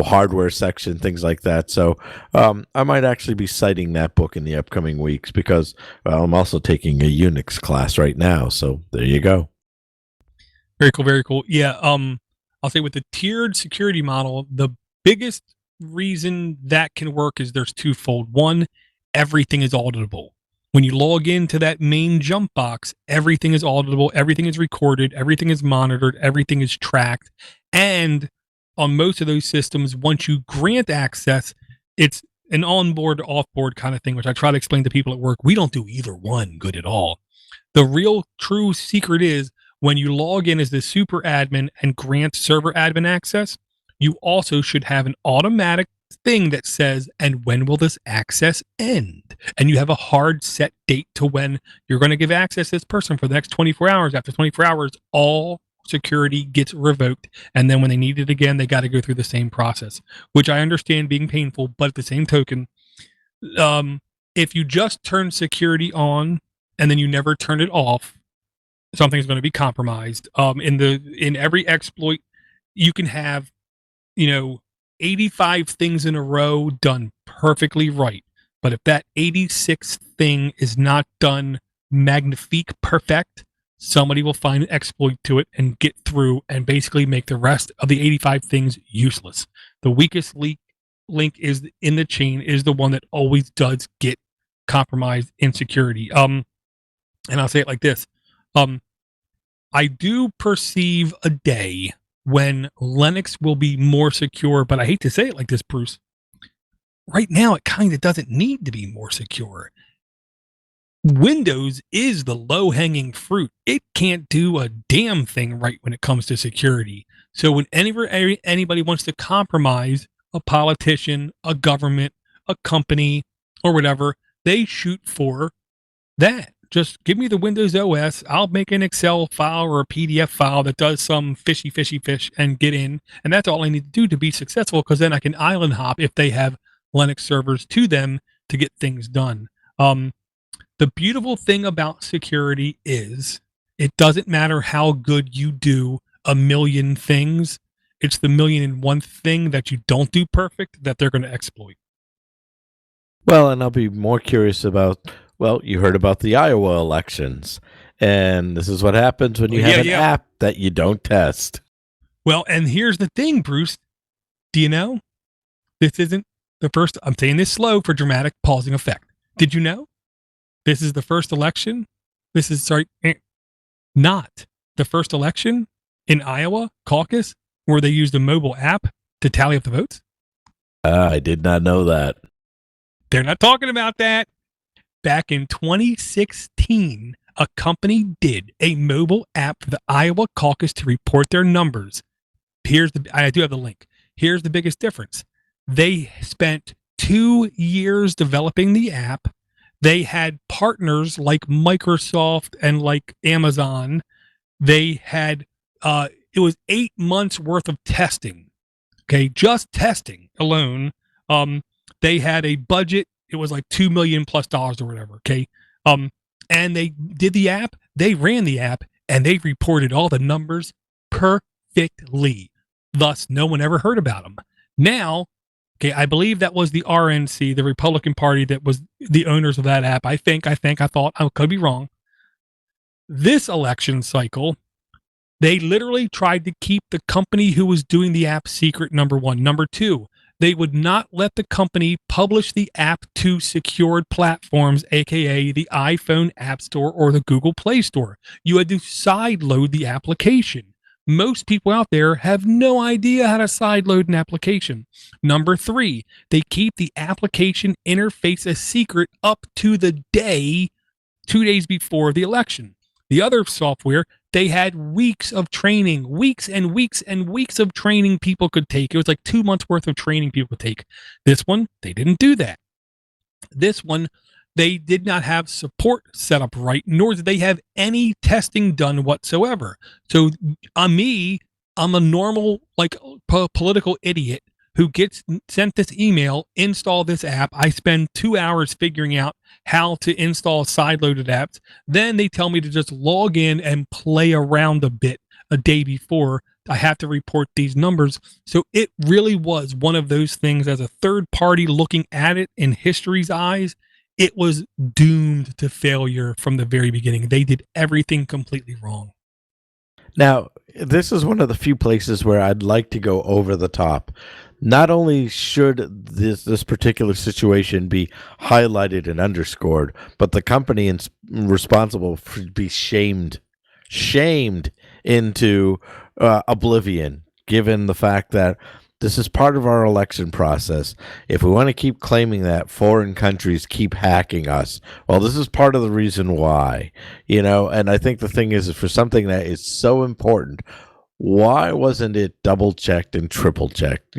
hardware section, things like that. So I might actually be citing that book in the upcoming weeks because I'm also taking a Unix class right now. So there you go. Very cool, very cool. Yeah, I'll say with the tiered security model, the biggest reason that can work is there's twofold. One, everything is auditable. When you log into that main jump box, everything is auditable, everything is recorded, everything is monitored, everything is tracked. And on most of those systems, once you grant access, it's an onboard, offboard kind of thing, which I try to explain to people at work. We don't do either one good at all. The real true secret is when you log in as the super admin and grant server admin access, you also should have an automatic thing that says, and when will this access end? And you have a hard set date to when you're going to give access to this person for the next 24 hours. After 24 hours, all security gets revoked. And then when they need it again, they got to go through the same process, which I understand being painful. But at the same token, if you just turn security on and then you never turn it off, something's going to be compromised. In every exploit, you can have 85 things in a row done perfectly right. But if that 86th thing is not done magnifique perfect, somebody will find an exploit to it and get through and basically make the rest of the 85 things useless. The weakest link is in the chain is the one that always does get compromised in security. And I'll say it like this. I do perceive a day when Linux will be more secure, but I hate to say it like this, Bruce. Right now, it kind of doesn't need to be more secure. Windows is the low-hanging fruit. It can't do a damn thing right when it comes to security. So whenever anybody wants to compromise a politician, a government, a company, or whatever, they shoot for that. Just give me the Windows OS. I'll make an Excel file or a PDF file that does some fishy fish and get in. And that's all I need to do to be successful, because then I can island hop if they have Linux servers to them to get things done. The beautiful thing about security is it doesn't matter how good you do a million things. It's the 1,000,001 thing that you don't do perfect that they're going to exploit. Well, and I'll be more curious about, you heard about the Iowa elections, and this is what happens when you have an app that you don't test. Well, and here's the thing, Bruce. Do you know? This isn't the first. I'm saying this slow for dramatic pausing effect. Did you know? This is the first election. Not the first election in Iowa caucus where they used a mobile app to tally up the votes. I did not know that. They're not talking about that. Back in 2016, a company did a mobile app for the Iowa caucus to report their numbers. I do have the link. Here's the biggest difference. They spent 2 years developing the app. They had partners like Microsoft and like Amazon. They had, it was 8 months worth of testing. Okay. Just testing alone. They had a budget. It was like $2 million+ or whatever. Okay. And they did the app, they ran the app, and they reported all the numbers perfectly. Thus, no one ever heard about them. Now, okay, I believe that was the RNC, the Republican Party, that was the owners of that app. I thought, I could be wrong. This election cycle, they literally tried to keep the company who was doing the app secret, number one. Number two, they would not let the company publish the app to secured platforms, aka the iPhone App Store or the Google Play Store. You had to sideload the application, Most people out there have no idea how to sideload an application. Number 3, they keep the application interface a secret up to the day, 2 days before the election. The other software, they had weeks of training, weeks and weeks and weeks of training people could take. It was like 2 months worth of training people could take. This one, they didn't do that. This one, they did not have support set up right, nor did they have any testing done whatsoever. So I'm a normal, like, political idiot who gets sent this email, install this app. I spend 2 hours figuring out how to install sideloaded apps. Then they tell me to just log in and play around a bit a day before I have to report these numbers. So it really was one of those things, as a third party looking at it in history's eyes, it was doomed to failure from the very beginning. They did everything completely wrong. Now, this is one of the few places where I'd like to go over the top. Not only should this particular situation be highlighted and underscored, but the company responsible should be shamed into oblivion, given the fact that this is part of our election process. If we want to keep claiming that foreign countries keep hacking us, well, this is part of the reason why, and I think the thing is for something that is so important, why wasn't it double checked and triple checked?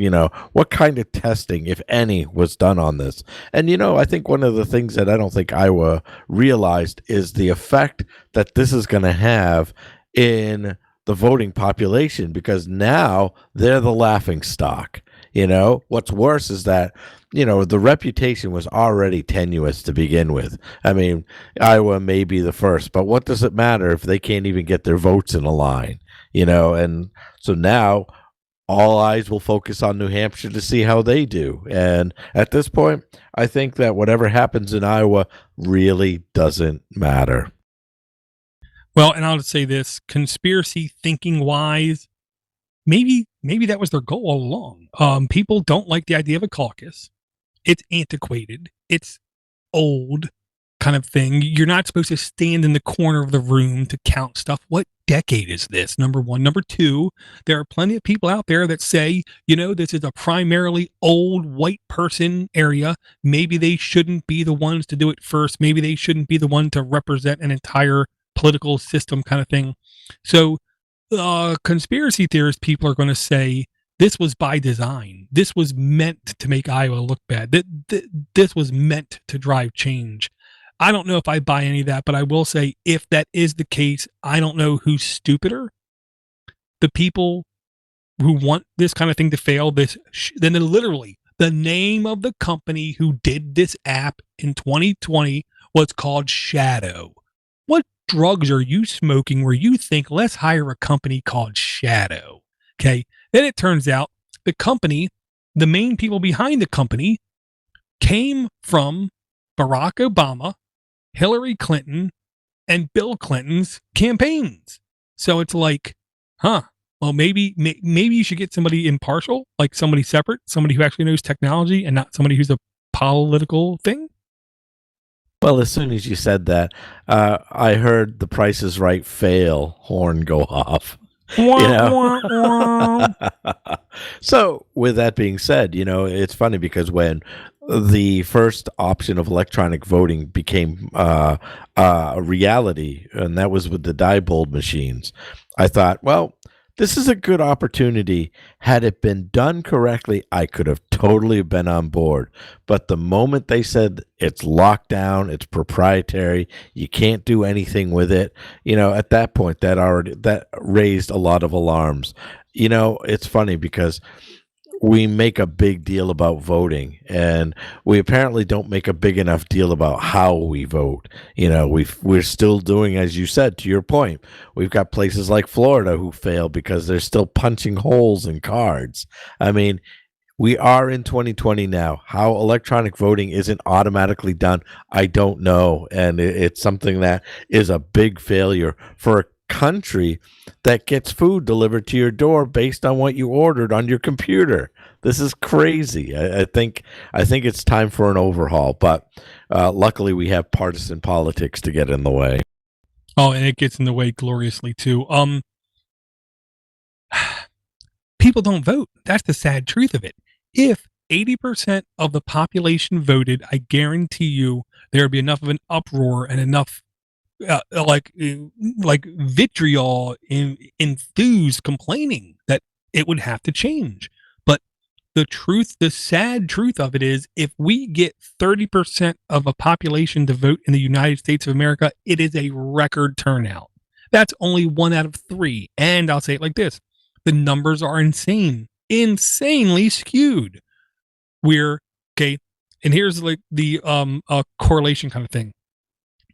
What kind of testing, if any, was done on this? And, I think one of the things that I don't think Iowa realized is the effect that this is going to have in the voting population, because now they're the laughing stock. What's worse is that, the reputation was already tenuous to begin with. I mean, Iowa may be the first, but what does it matter if they can't even get their votes in a line? And so now all eyes will focus on New Hampshire to see how they do. And at this point, I think that whatever happens in Iowa really doesn't matter. Well, and I'll just say this, conspiracy thinking wise, maybe that was their goal all along. People don't like the idea of a caucus. It's antiquated. It's old kind of thing. You're not supposed to stand in the corner of the room to count stuff. What decade is this? Number one. Number two, there are plenty of people out there that say, this is a primarily old white person area. Maybe they shouldn't be the ones to do it first. Maybe they shouldn't be the one to represent an entire political system kind of thing. So conspiracy theorist people are going to say this was by design. This was meant to make Iowa look bad. This was meant to drive change. I don't know if I buy any of that, but I will say if that is the case, I don't know who's stupider. The people who want this kind of thing to fail, then literally the name of the company who did this app in 2020 was called Shadow. What drugs are you smoking where you think, let's hire a company called Shadow? Okay. Then it turns out the main people behind the company came from Barack Obama, Hillary Clinton, and Bill Clinton's campaigns. So it's like, well, maybe you should get somebody impartial, like somebody separate, somebody who actually knows technology and not somebody who's a political thing. Well, as soon as you said that, I heard the Price is Right fail horn go off. So with that being said, it's funny because when the first option of electronic voting became a reality, and that was with the Diebold machines, I thought, well, this is a good opportunity. Had it been done correctly, I could have totally been on board. But the moment they said it's locked down, it's proprietary, you can't do anything with it, at that point, that raised a lot of alarms. It's funny because we make a big deal about voting, and we apparently don't make a big enough deal about how we vote. We're still doing, as you said, to your point, we've got places like Florida who fail because they're still punching holes in cards. I mean, we are in 2020 now. How electronic voting isn't automatically done, I don't know. And it's something that is a big failure for a country that gets food delivered to your door based on what you ordered on your computer. This is crazy. I think it's time for an overhaul, but luckily we have partisan politics to get in the way. Oh, and it gets in the way gloriously too. people don't vote. That's the sad truth of it. If 80% of the population voted, I guarantee you there would be enough of an uproar and enough like vitriol in enthused complaining that it would have to change. But the sad truth of it is, if we get 30% of a population to vote in the United States of America, it is a record turnout. That's only 1 out of 3. And I'll say it like this: the numbers are insanely skewed. We're okay. And here's like the correlation kind of thing.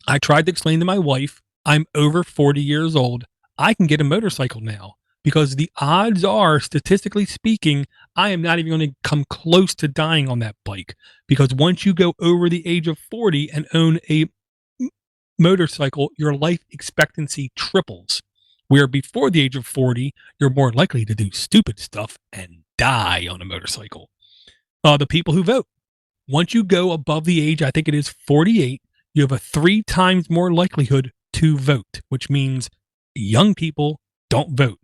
I tried to explain to my wife, I'm over 40 years old. I can get a motorcycle now because the odds are, statistically speaking, I am not even going to come close to dying on that bike, because once you go over the age of 40 and own a motorcycle, your life expectancy triples. Where before the age of 40, you're more likely to do stupid stuff and die on a motorcycle. The people who vote, once you go above the age, I think it is 48, you have a 3 times more likelihood to vote, which means young people don't vote.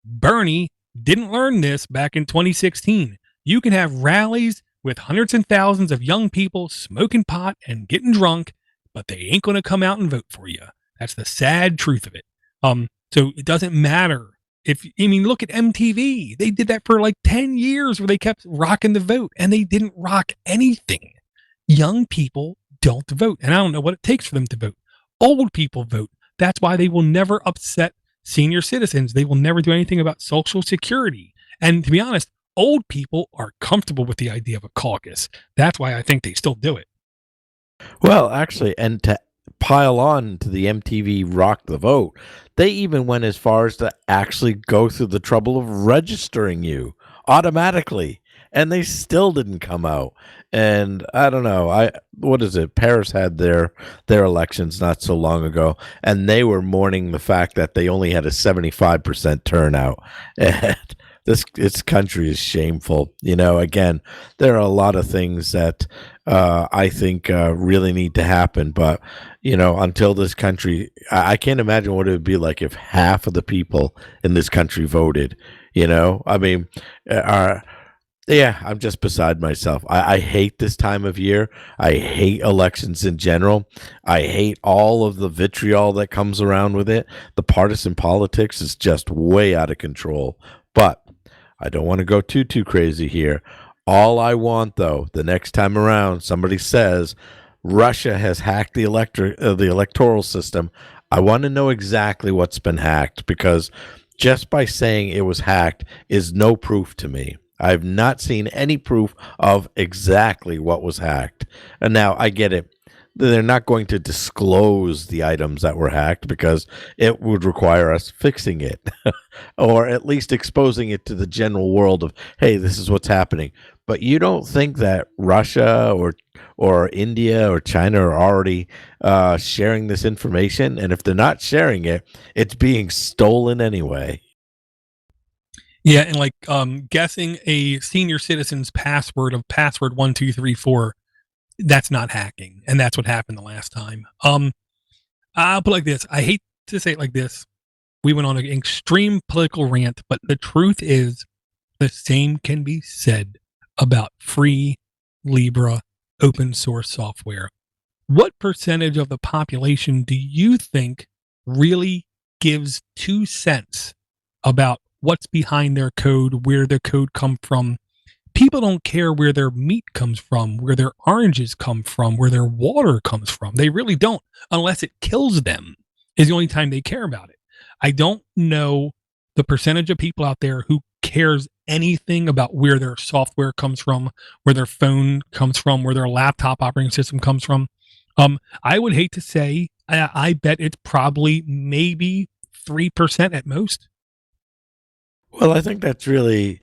Bernie didn't learn this back in 2016. You can have rallies with hundreds and thousands of young people smoking pot and getting drunk, but they ain't going to come out and vote for you. That's the sad truth of it. So it doesn't matter. Look at MTV. They did that for like 10 years where they kept rocking the vote, and they didn't rock anything. Young people don't vote, and I don't know what it takes for them to vote. Old people vote. That's why they will never upset senior citizens. They will never do anything about Social Security. And to be honest, old people are comfortable with the idea of a caucus. That's why I think they still do it. Well, actually, and to pile on to the MTV Rock the Vote, they even went as far as to actually go through the trouble of registering you automatically, and they still didn't come out. And I don't know, what is it? Paris had their elections not so long ago, and they were mourning the fact that they only had a 75% turnout. And this country is shameful. Again, there are a lot of things that I think really need to happen, but until this country, I can't imagine what it would be like if half of the people in this country voted. I'm just beside myself. I hate this time of year. I hate elections in general. I hate all of the vitriol that comes around with it. The partisan politics is just way out of control. But I don't want to go too crazy here. All I want, though, the next time around somebody says Russia has hacked the electoral system, I want to know exactly what's been hacked, because just by saying it was hacked is no proof to me. I've not seen any proof of exactly what was hacked. And now I get it. They're not going to disclose the items that were hacked because it would require us fixing it or at least exposing it to the general world of, hey, this is what's happening. But you don't think that Russia or India or China are already sharing this information? And if they're not sharing it, it's being stolen anyway. Yeah, and like guessing a senior citizen's password of password 1234, that's not hacking, and that's what happened the last time. I'll put it like this. I hate to say it like this. We went on an extreme political rant, but the truth is the same can be said about free Libra open source software. What percentage of the population do you think really gives 2 cents about what's behind their code, where their code come from? People don't care where their meat comes from, where their oranges come from, where their water comes from. They really don't, unless it kills them, is the only time they care about it. I don't know the percentage of people out there who cares anything about where their software comes from, where their phone comes from, where their laptop operating system comes from. I would hate to say, I bet it's probably maybe 3% at most. Well, I think that's really,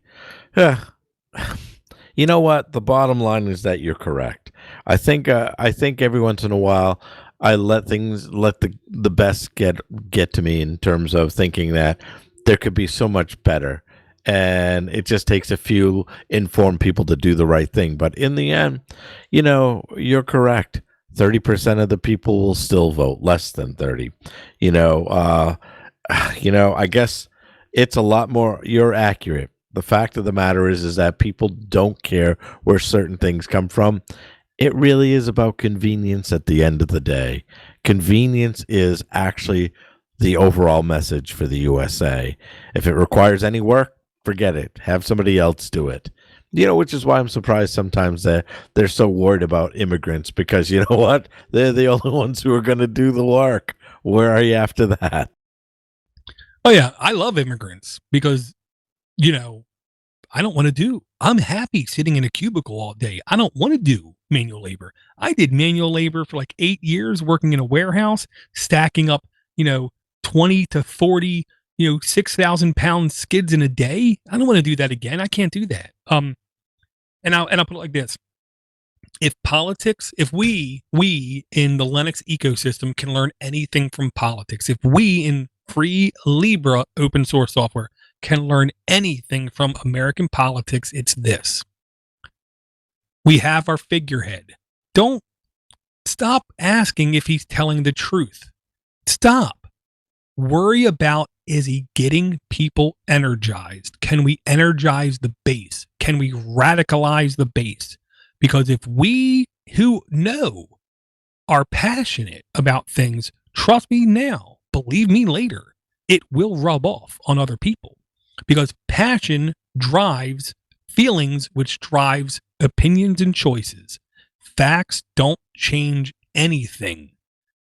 you know what? The bottom line is that you're correct. I think every once in a while I let the best get to me in terms of thinking that there could be so much better, and it just takes a few informed people to do the right thing. But in the end, you're correct. 30% of the people will still vote, less than 30. I guess it's a lot more. You're accurate. The fact of the matter is that people don't care where certain things come from. It really is about convenience at the end of the day. Convenience is actually the overall message for the USA. If it requires any work, forget it. Have somebody else do it. Which is why I'm surprised sometimes that they're so worried about immigrants, because you know what? They're the only ones who are going to do the work. Where are you after that? Oh yeah, I love immigrants because, I don't want to do. I'm happy sitting in a cubicle all day. I don't want to do manual labor. I did manual labor for like 8 years working in a warehouse, stacking up, 20 to 40, 6,000 pound skids in a day. I don't want to do that again. I can't do that. And I'll put it like this. If we in the Linux ecosystem can learn anything from politics, if we in free Libra open source software can learn anything from American politics, it's this. We have our figurehead. Don't stop asking if he's telling the truth. Stop. Worry about, is he getting people energized? Can we energize the base? Can we radicalize the base? Because if we who know are passionate about things, trust me now, believe me later, it will rub off on other people. Because passion drives feelings, which drives opinions and choices. Facts don't change anything.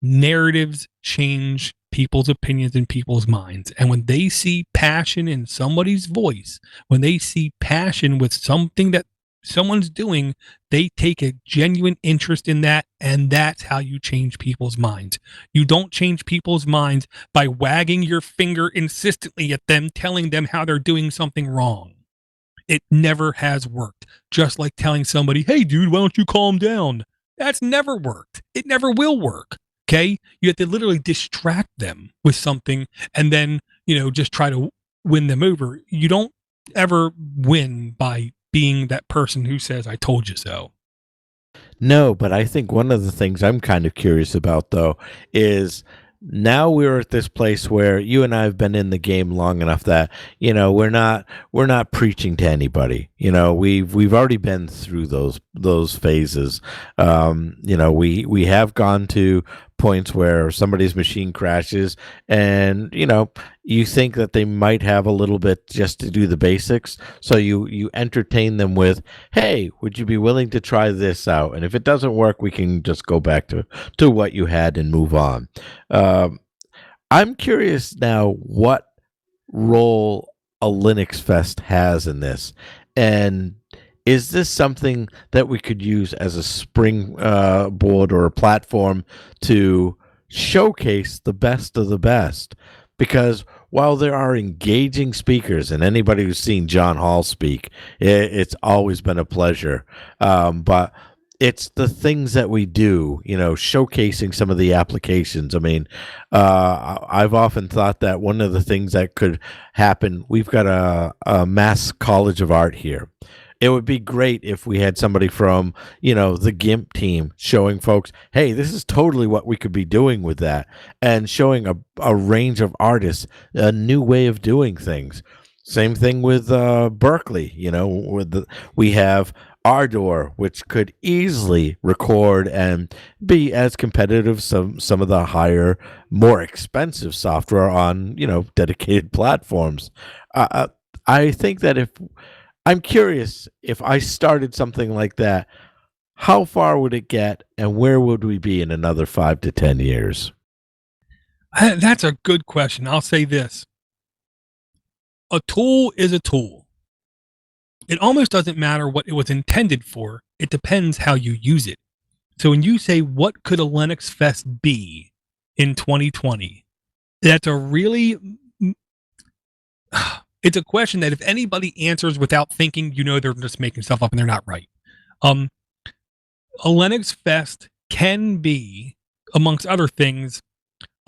Narratives change people's opinions and people's minds. And when they see passion in somebody's voice, when they see passion with something that someone's doing, they take a genuine interest in that, and that's how you change people's minds. You don't change people's minds by wagging your finger insistently at them, telling them how they're doing something wrong. It never has worked. Just like telling somebody, hey dude, why don't you calm down? That's never worked. It never will work. Okay? You have to literally distract them with something and then, just try to win them over. You don't ever win by being that person who says, I told you so. No, but I think one of the things I'm kind of curious about, though, is now we're at this place where you and I have been in the game long enough that we're not preaching to anybody. We've already been through those phases. We have gone to points where somebody's machine crashes, and you think that they might have a little bit just to do the basics, so you entertain them with, hey, would you be willing to try this out? And if it doesn't work, we can just go back to what you had and move on. I'm curious now what role a Linux Fest has in this, and is this something that we could use as a springboard or a platform to showcase the best of the best? Because while there are engaging speakers, and anybody who's seen John Hall speak, it's always been a pleasure. But it's the things that we do, showcasing some of the applications. I mean, I've often thought that one of the things that could happen, we've got a Mass College of Art here. It would be great if we had somebody from, the GIMP team showing folks, hey, this is totally what we could be doing with that, and showing a range of artists a new way of doing things. Same thing with Berkeley. We have Ardor, which could easily record and be as competitive some of the higher, more expensive software on dedicated platforms. I think that I'm curious, if I started something like that, how far would it get, and where would we be in another 5 to 10 years? That's a good question. I'll say this. A tool is a tool. It almost doesn't matter what it was intended for. It depends how you use it. So when you say, what could a Linux Fest be in 2020? That's a really... It's a question that if anybody answers without thinking, they're just making stuff up and they're not right. A Linux Fest can be, amongst other things,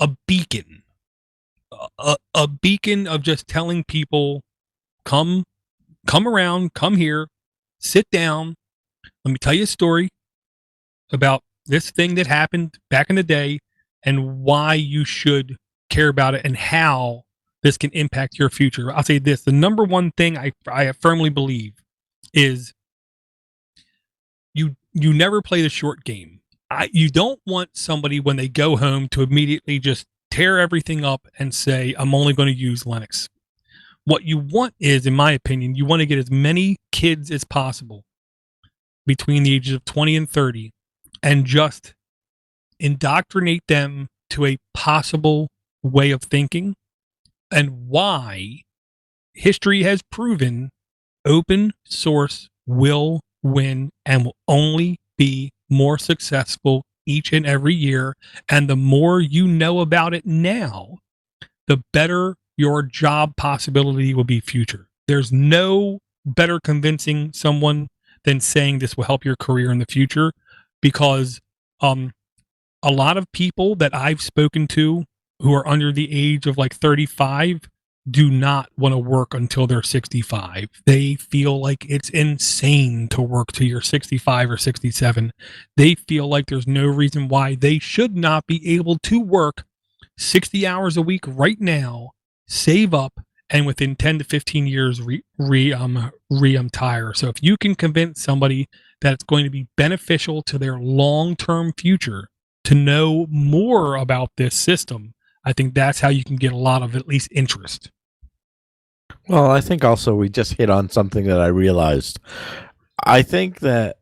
a beacon. A beacon of just telling people, come around, come here, sit down. Let me tell you a story about this thing that happened back in the day and why you should care about it and how this can impact your future. I'll say this: the number one thing I firmly believe is you never play the short game. You don't want somebody when they go home to immediately just tear everything up and say, I'm only going to use Linux. What you want is, in my opinion, you want to get as many kids as possible between the ages of 20 and 30 and just indoctrinate them to a possible way of thinking and why history has proven open source will win and will only be more successful each and every year. And the more you know about it now, the better your job possibility will be future. There's no better convincing someone than saying this will help your career in the future, because a lot of people that I've spoken to who are under the age of like 35 do not want to work until they're 65. They feel like it's insane to work till you're 65 or 67. They feel like there's no reason why they should not be able to work 60 hours a week right now, save up, and within 10 to 15 years retire. So if you can convince somebody that it's going to be beneficial to their long-term future to know more about this system, I think that's how you can get a lot of at least interest. Well, I think also we just hit on something that I realized. I think that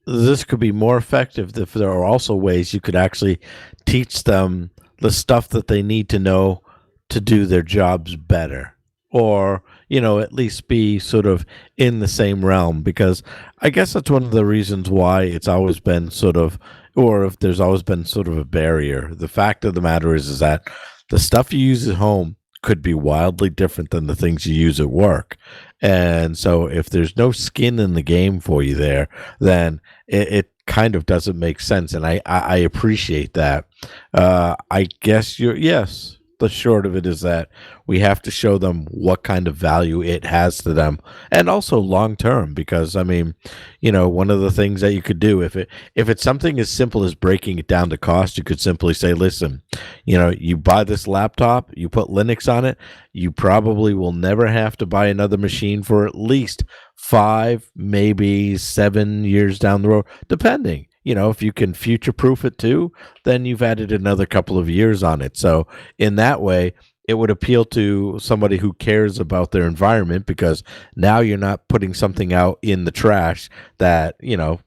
this could be more effective if there are also ways you could actually teach them the stuff that they need to know to do their jobs better, or at least be sort of in the same realm, because I guess that's one of the reasons why it's always been sort of, or if there's always been sort of a barrier. The fact of the matter is that the stuff you use at home could be wildly different than the things you use at work. And so if there's no skin in the game for you there, then it kind of doesn't make sense. And I appreciate that. I guess yes, the short of it is that we have to show them what kind of value it has to them, and also long term, because I mean, one of the things that you could do, if it's something as simple as breaking it down to cost, you could simply say, listen, you buy this laptop, you put Linux on it, you probably will never have to buy another machine for at least 5, maybe 7 years down the road, depending. If you can future-proof it too, then you've added another couple of years on it. So in that way, it would appeal to somebody who cares about their environment, because now you're not putting something out in the trash that,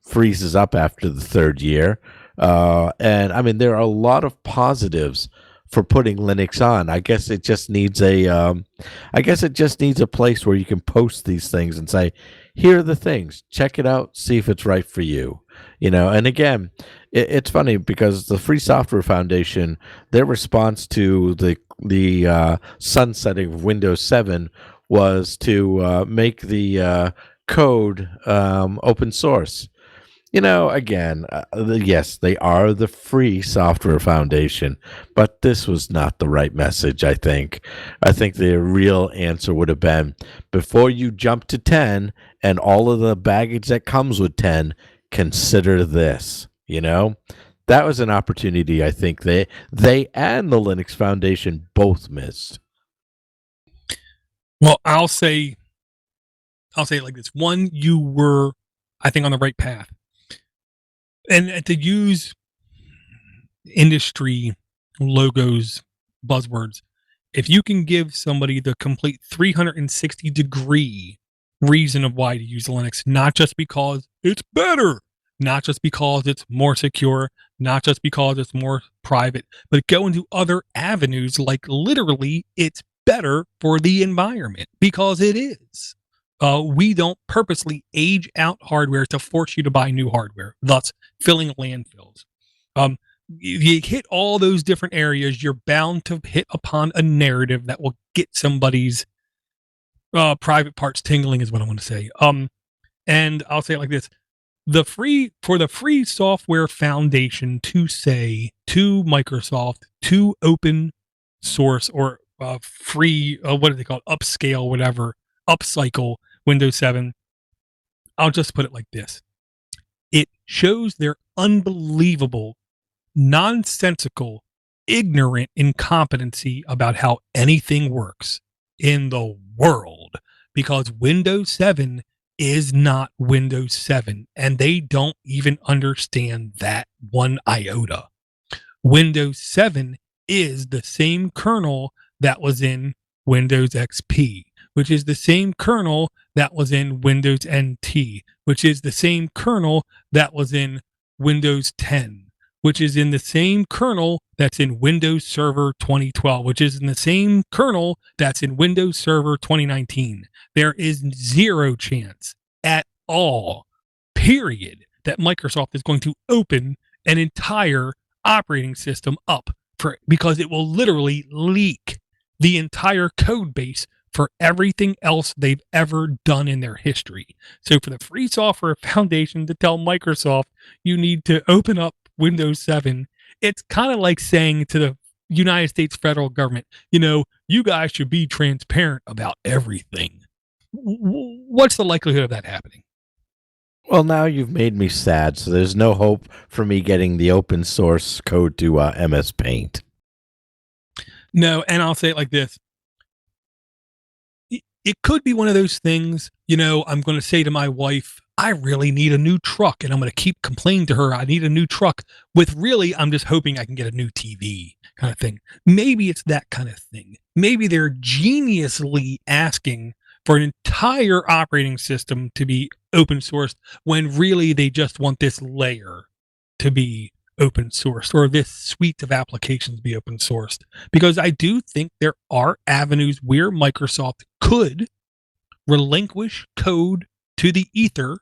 freezes up after the third year. And I mean, there are a lot of positives for putting Linux on. I guess it just needs a place where you can post these things and say, here are the things, check it out, see if it's right for you. And again, it's funny because the Free Software Foundation, their response to the sunsetting of Windows 7 was to make the code open source. Again, yes, they are the Free Software Foundation, but this was not the right message, I think. I think the real answer would have been, before you jump to 10 and all of the baggage that comes with 10, consider this. That was an opportunity I think they and the Linux Foundation both missed. Well, I'll say it like this. One, you were, I think, on the right path. And to use industry logos, buzzwords, if you can give somebody the complete 360-degree reason of why to use Linux, not just because it's better, not just because it's more secure, not just because it's more private, but go into other avenues, like literally it's better for the environment, because it is. We don't purposely age out hardware to force you to buy new hardware, thus filling landfills. You hit all those different areas, you're bound to hit upon a narrative that will get somebody's private parts tingling, is what I want to say. And I'll say it like this: the Free Software Foundation to say to Microsoft, to open source or free, what do they call it, upscale, whatever, upcycle Windows 7, I'll just put it like this: it shows their unbelievable, nonsensical, ignorant incompetency about how anything works. in the world, because Windows 7 is not Windows 7, and they don't even understand that one iota. Windows 7 is the same kernel that was in Windows XP, which is the same kernel that was in Windows NT, which is the same kernel that was in Windows 10, which is in the same kernel that's in Windows Server 2012, which is in the same kernel that's in Windows Server 2019. There is zero chance at all, period, that Microsoft is going to open an entire operating system up because it will literally leak the entire code base for everything else they've ever done in their history. So for the Free Software Foundation to tell Microsoft you need to open up Windows 7, it's kind of like saying to the United States federal government, you guys should be transparent about everything. What's the likelihood of that happening? Well, now you've made me sad, so there's no hope for me getting the open source code to MS Paint. No, and I'll say it like this. It could be one of those things, I'm going to say to my wife, I really need a new truck, and I'm going to keep complaining to her, I need a new truck, with really, I'm just hoping I can get a new TV kind of thing. Maybe it's that kind of thing. Maybe they're geniusly asking for an entire operating system to be open sourced when really they just want this layer to be open sourced, or this suite of applications be open sourced. Because I do think there are avenues where Microsoft could relinquish code to the ether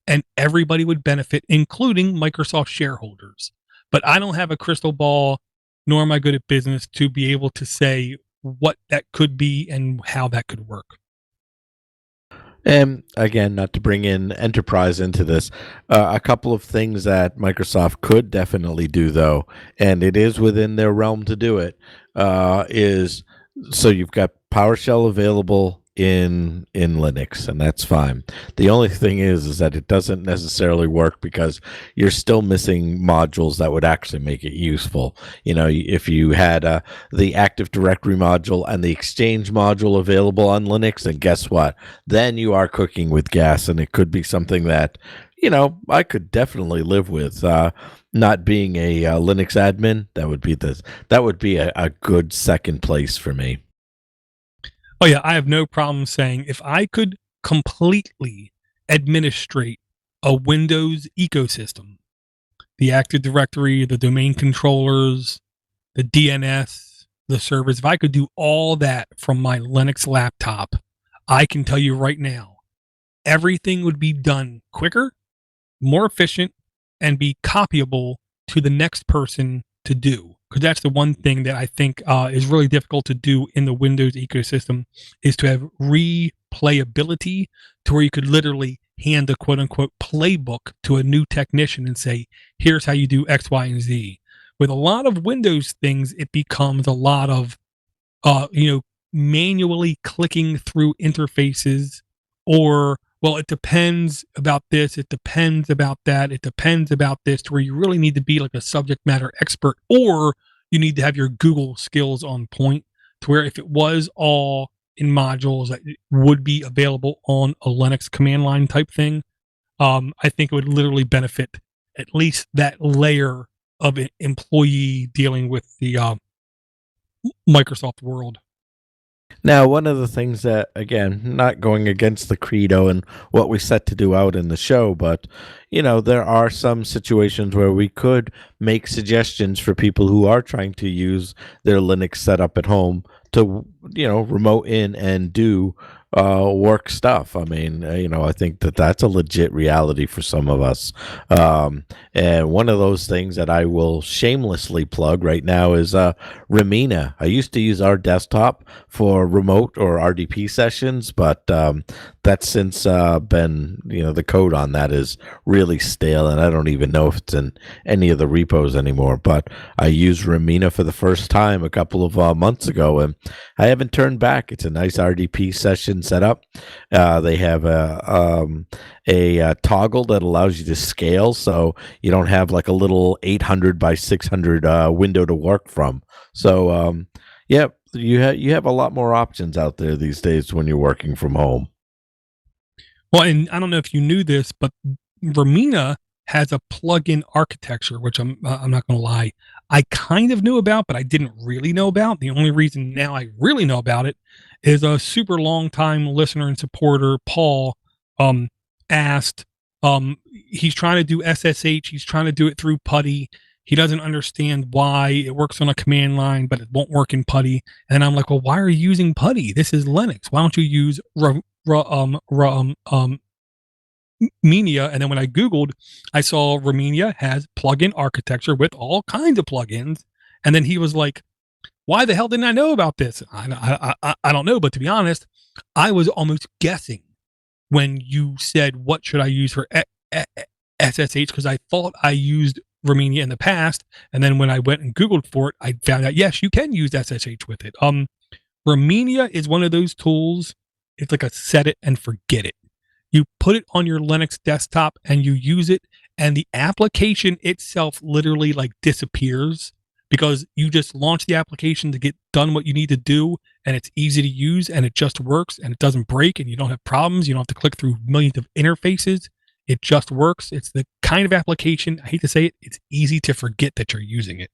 and everybody would benefit, including Microsoft shareholders. But I don't have a crystal ball, nor am I good at business to be able to say what that could be and how that could work. And again, not to bring in enterprise into this, a couple of things that Microsoft could definitely do, though, and it is within their realm to do it, is so you've got PowerShell available in Linux, and that's fine. The only thing is that it doesn't necessarily work because you're still missing modules that would actually make it useful. If you had the Active Directory module and the Exchange module available on Linux, then guess what? Then you are cooking with gas, and it could be something that I could definitely live with. Not being a Linux admin, that would be a good second place for me. Oh yeah, I have no problem saying if I could completely administrate a Windows ecosystem, the Active Directory, the domain controllers, the DNS, the servers, if I could do all that from my Linux laptop, I can tell you right now, everything would be done quicker, more efficient, and be copyable to the next person to do. Because that's the one thing that I think is really difficult to do in the Windows ecosystem, is to have replayability to where you could literally hand a quote-unquote playbook to a new technician and say, here's how you do X, Y, and Z. With a lot of Windows things, it becomes a lot of, manually clicking through interfaces, or, well, it depends about this, it depends about that, it depends about this, to where you really need to be like a subject matter expert, or you need to have your Google skills on point, to where if it was all in modules that would be available on a Linux command line type thing, I think it would literally benefit at least that layer of an employee dealing with the Microsoft world. Now, one of the things that, again, not going against the credo and what we set to do out in the show, but, there are some situations where we could make suggestions for people who are trying to use their Linux setup at home to, remote in and do work stuff. I mean, I think that's a legit reality for some of us. And one of those things that I will shamelessly plug right now is Remina. I used to use our desktop for remote or RDP sessions, but that's since been, the code on that is really stale, and I don't even know if it's in any of the repos anymore. But I used Remina for the first time a couple of months ago, and I haven't turned back. It's a nice RDP session setup. They have a toggle that allows you to scale, so you don't have like a little 800 by 600 window to work from. So, you have a lot more options out there these days when you're working from home. Well, and I don't know if you knew this, but Romina has a plugin architecture, which I'm not going to lie, I kind of knew about, but I didn't really know about. The only reason now I really know about it is a super long time listener and supporter, Paul, asked. He's trying to do SSH. He's trying to do it through PuTTY. He doesn't understand why it works on a command line, but it won't work in PuTTY. And I'm like, well, why are you using PuTTY? This is Linux. Why don't you use Romania? And then when I Googled, I saw Romania has plugin architecture with all kinds of plugins. And then he was like, why the hell didn't I know about this? I don't know. But to be honest, I was almost guessing when you said, what should I use for SSH? Because I thought I used Romania in the past. And then when I went and Googled for it, I found out, yes, you can use SSH with it. Romania is one of those tools. It's like a set it and forget it. You put it on your Linux desktop and you use it, and the application itself literally like disappears because you just launch the application to get done what you need to do, and it's easy to use and it just works and it doesn't break and you don't have problems. You don't have to click through millions of interfaces. It just works. It's the kind of application, I hate to say it, it's easy to forget that you're using it.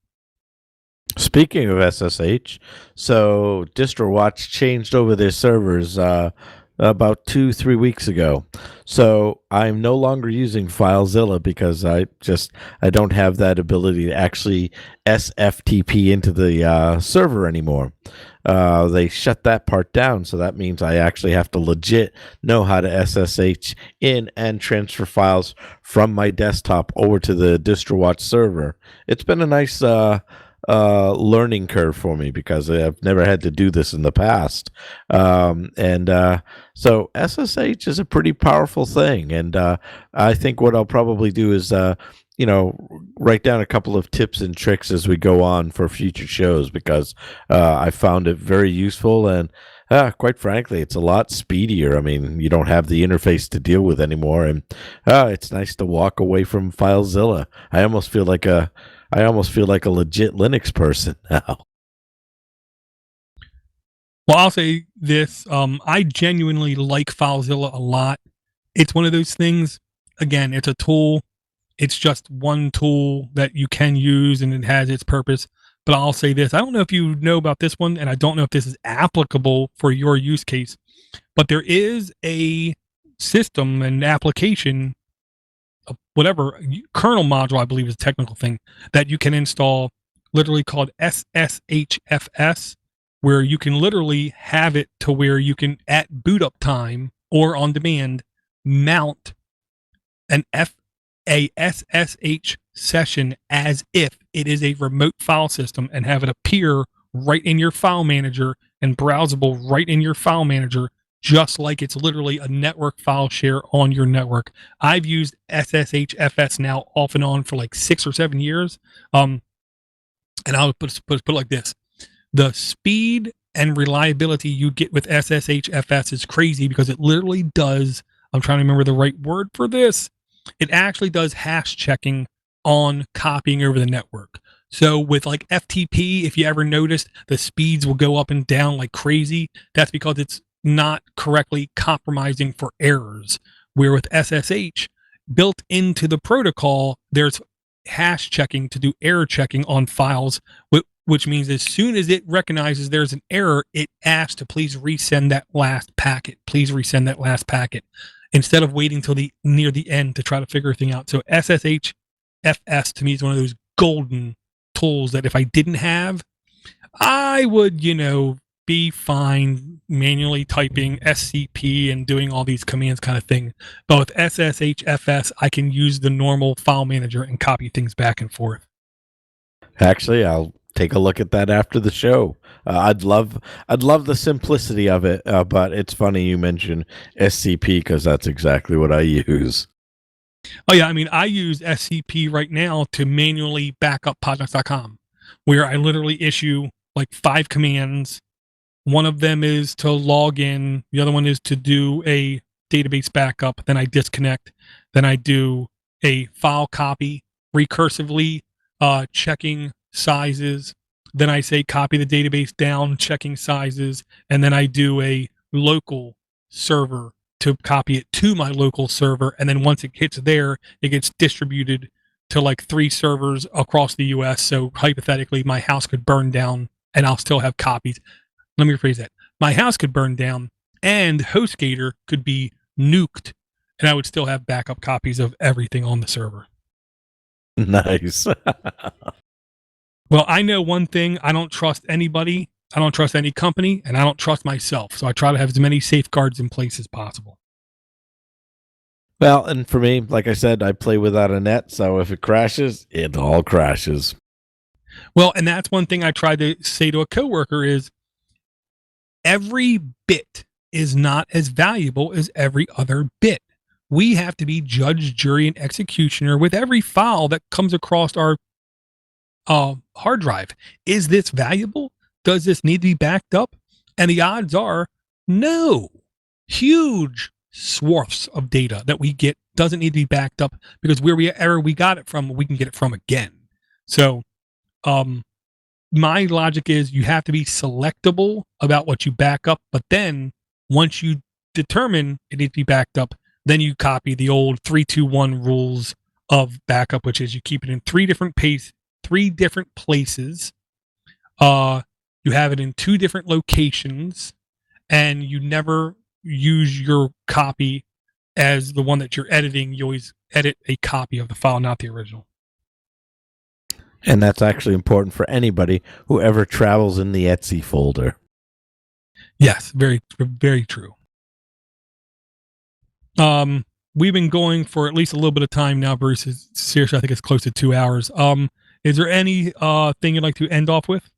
Speaking of SSH, so DistroWatch changed over their servers about 2-3 weeks ago. So I'm no longer using FileZilla because I don't have that ability to actually SFTP into the server anymore. They shut that part down, so that means I actually have to legit know how to SSH in and transfer files from my desktop over to the DistroWatch server. It's been a nice learning curve for me because I've never had to do this in the past. So SSH is a pretty powerful thing. And I think what I'll probably do is, write down a couple of tips and tricks as we go on for future shows because I found it very useful. And quite frankly, it's a lot speedier. I mean, you don't have the interface to deal with anymore. And it's nice to walk away from FileZilla. I almost feel like a legit Linux person now. Well, I'll say this. I genuinely like FileZilla a lot. It's one of those things, again, it's a tool. It's just one tool that you can use and it has its purpose. But I'll say this. I don't know if you know about this one, and I don't know if this is applicable for your use case, but there is a system and application, whatever kernel module, I believe is a technical thing, that you can install, literally called Sshfs, where you can literally have it to where you can, at boot up time or on demand, mount a SSH session as if it is a remote file system and have it appear right in your file manager and browsable right in your file manager, just like it's literally a network file share on your network. I've used SSHFS now off and on for like 6 or 7 years. And I'll put it like this. The speed and reliability you get with SSHFS is crazy because it literally does, I'm trying to remember the right word for this. It actually does hash checking on copying over the network. So with like FTP, if you ever noticed, the speeds will go up and down like crazy. That's because it's not correctly compromising for errors. Where with SSH, built into the protocol, there's hash checking to do error checking on files, which means as soon as it recognizes there's an error, it asks to please resend that last packet. Please resend that last packet, instead of waiting till near the end to try to figure everything out. So SSHFS to me is one of those golden tools that if I didn't have, I would, be fine manually typing SCP and doing all these commands kind of thing. But with SSHFS, I can use the normal file manager and copy things back and forth. Actually, I'll take a look at that after the show. I'd love the simplicity of it, but it's funny you mention SCP because that's exactly what I use. Oh yeah, I mean, I use SCP right now to manually back up podnuts.com, where I literally issue like 5 commands. One of them is to log in. The other one is to do a database backup. Then I disconnect. Then I do a file copy recursively, checking sizes, Then I say copy the database down, checking sizes, and then I do a local server to copy it to my local server. And then once it hits there, it gets distributed to like 3 servers across the US. So hypothetically, my house could burn down and I'll still have copies. Let me rephrase that. My house could burn down and HostGator could be nuked, and I would still have backup copies of everything on the server. Nice. Well, I know one thing. I don't trust anybody. I don't trust any company, and I don't trust myself. So I try to have as many safeguards in place as possible. Well, and for me, like I said, I play without a net, so if it crashes, it all crashes. Well, and that's one thing I tried to say to a coworker is every bit is not as valuable as every other bit. We have to be judge, jury, and executioner with every file that comes across our hard drive. Is this valuable? Does this need to be backed up? And the odds are no. Huge swaths of data that we get doesn't need to be backed up because wherever we got it from, we can get it from again. So my logic is you have to be selectable about what you back up, but then once you determine it needs to be backed up, then you copy the old 3-2-1 rules of backup, which is you keep it in 3 different places. You have it in 2 different locations, and you never use your copy as the one that you're editing. You always edit a copy of the file, not the original. And that's actually important for anybody who ever travels in the Etsy folder. Yes, very, very true. We've been going for at least a little bit of time now, Bruce. Seriously, I think it's close to 2 hours. Is there any thing you'd like to end off with?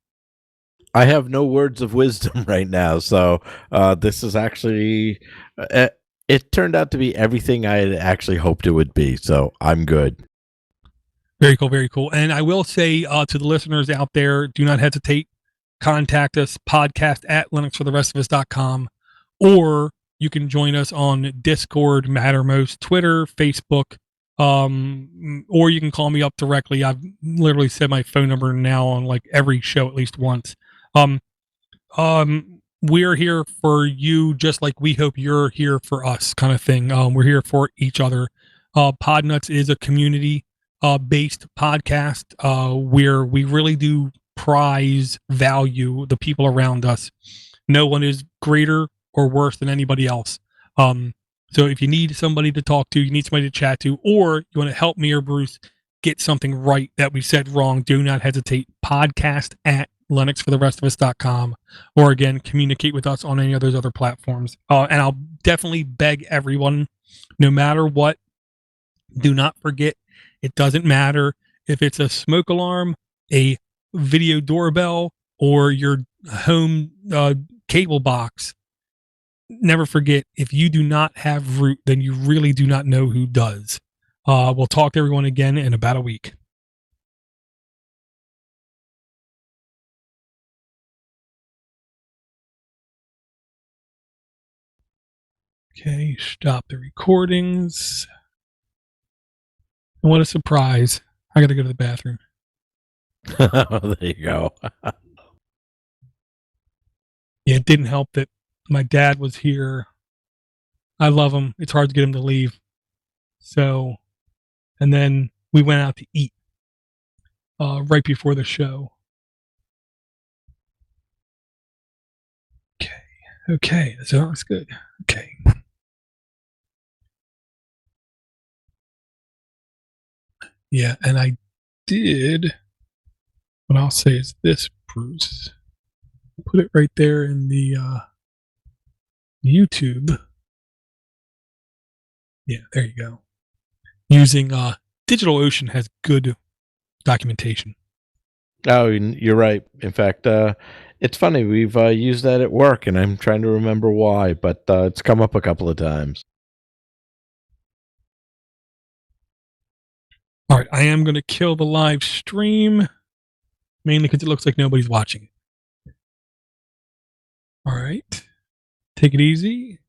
I have no words of wisdom right now, so this is actually it turned out to be everything I had actually hoped it would be, so I'm good. Very cool, very cool. And I will say to the listeners out there, do not hesitate. Contact us, podcast@linuxfortherestofus.com, or you can join us on Discord, Mattermost, Twitter, Facebook, or you can call me up directly. I've literally said my phone number now on like every show at least once. We're here for you just like we hope you're here for us, kind of thing. We're here for each other. Podnuts is a community based podcast where we really do prize value the people around us. No one is greater or worse than anybody else. So if you need somebody to talk to, you need somebody to chat to, or you want to help me or Bruce get something right that we said wrong, do not hesitate. Podcast@linuxfortherestofus.com, or again, communicate with us on any of those other platforms. And I'll definitely beg everyone, no matter what, do not forget, it doesn't matter if it's a smoke alarm, a video doorbell, or your home cable box. Never forget, if you do not have root, then you really do not know who does. We'll talk to everyone again in about a week. Okay, stop the recordings. And what a surprise. I got to go to the bathroom. There you go. Yeah, it didn't help that my dad was here. I love him. It's hard to get him to leave. So, and then we went out to eat right before the show. Okay, so that looks good. Okay. Yeah, and I did, what I'll say is this, Bruce. Put it right there in the YouTube. Yeah, there you go. Using DigitalOcean has good documentation. Oh, you're right. In fact, it's funny. We've used that at work, and I'm trying to remember why, but it's come up a couple of times. All right, I am going to kill the live stream, mainly because it looks like nobody's watching it. All right, take it easy.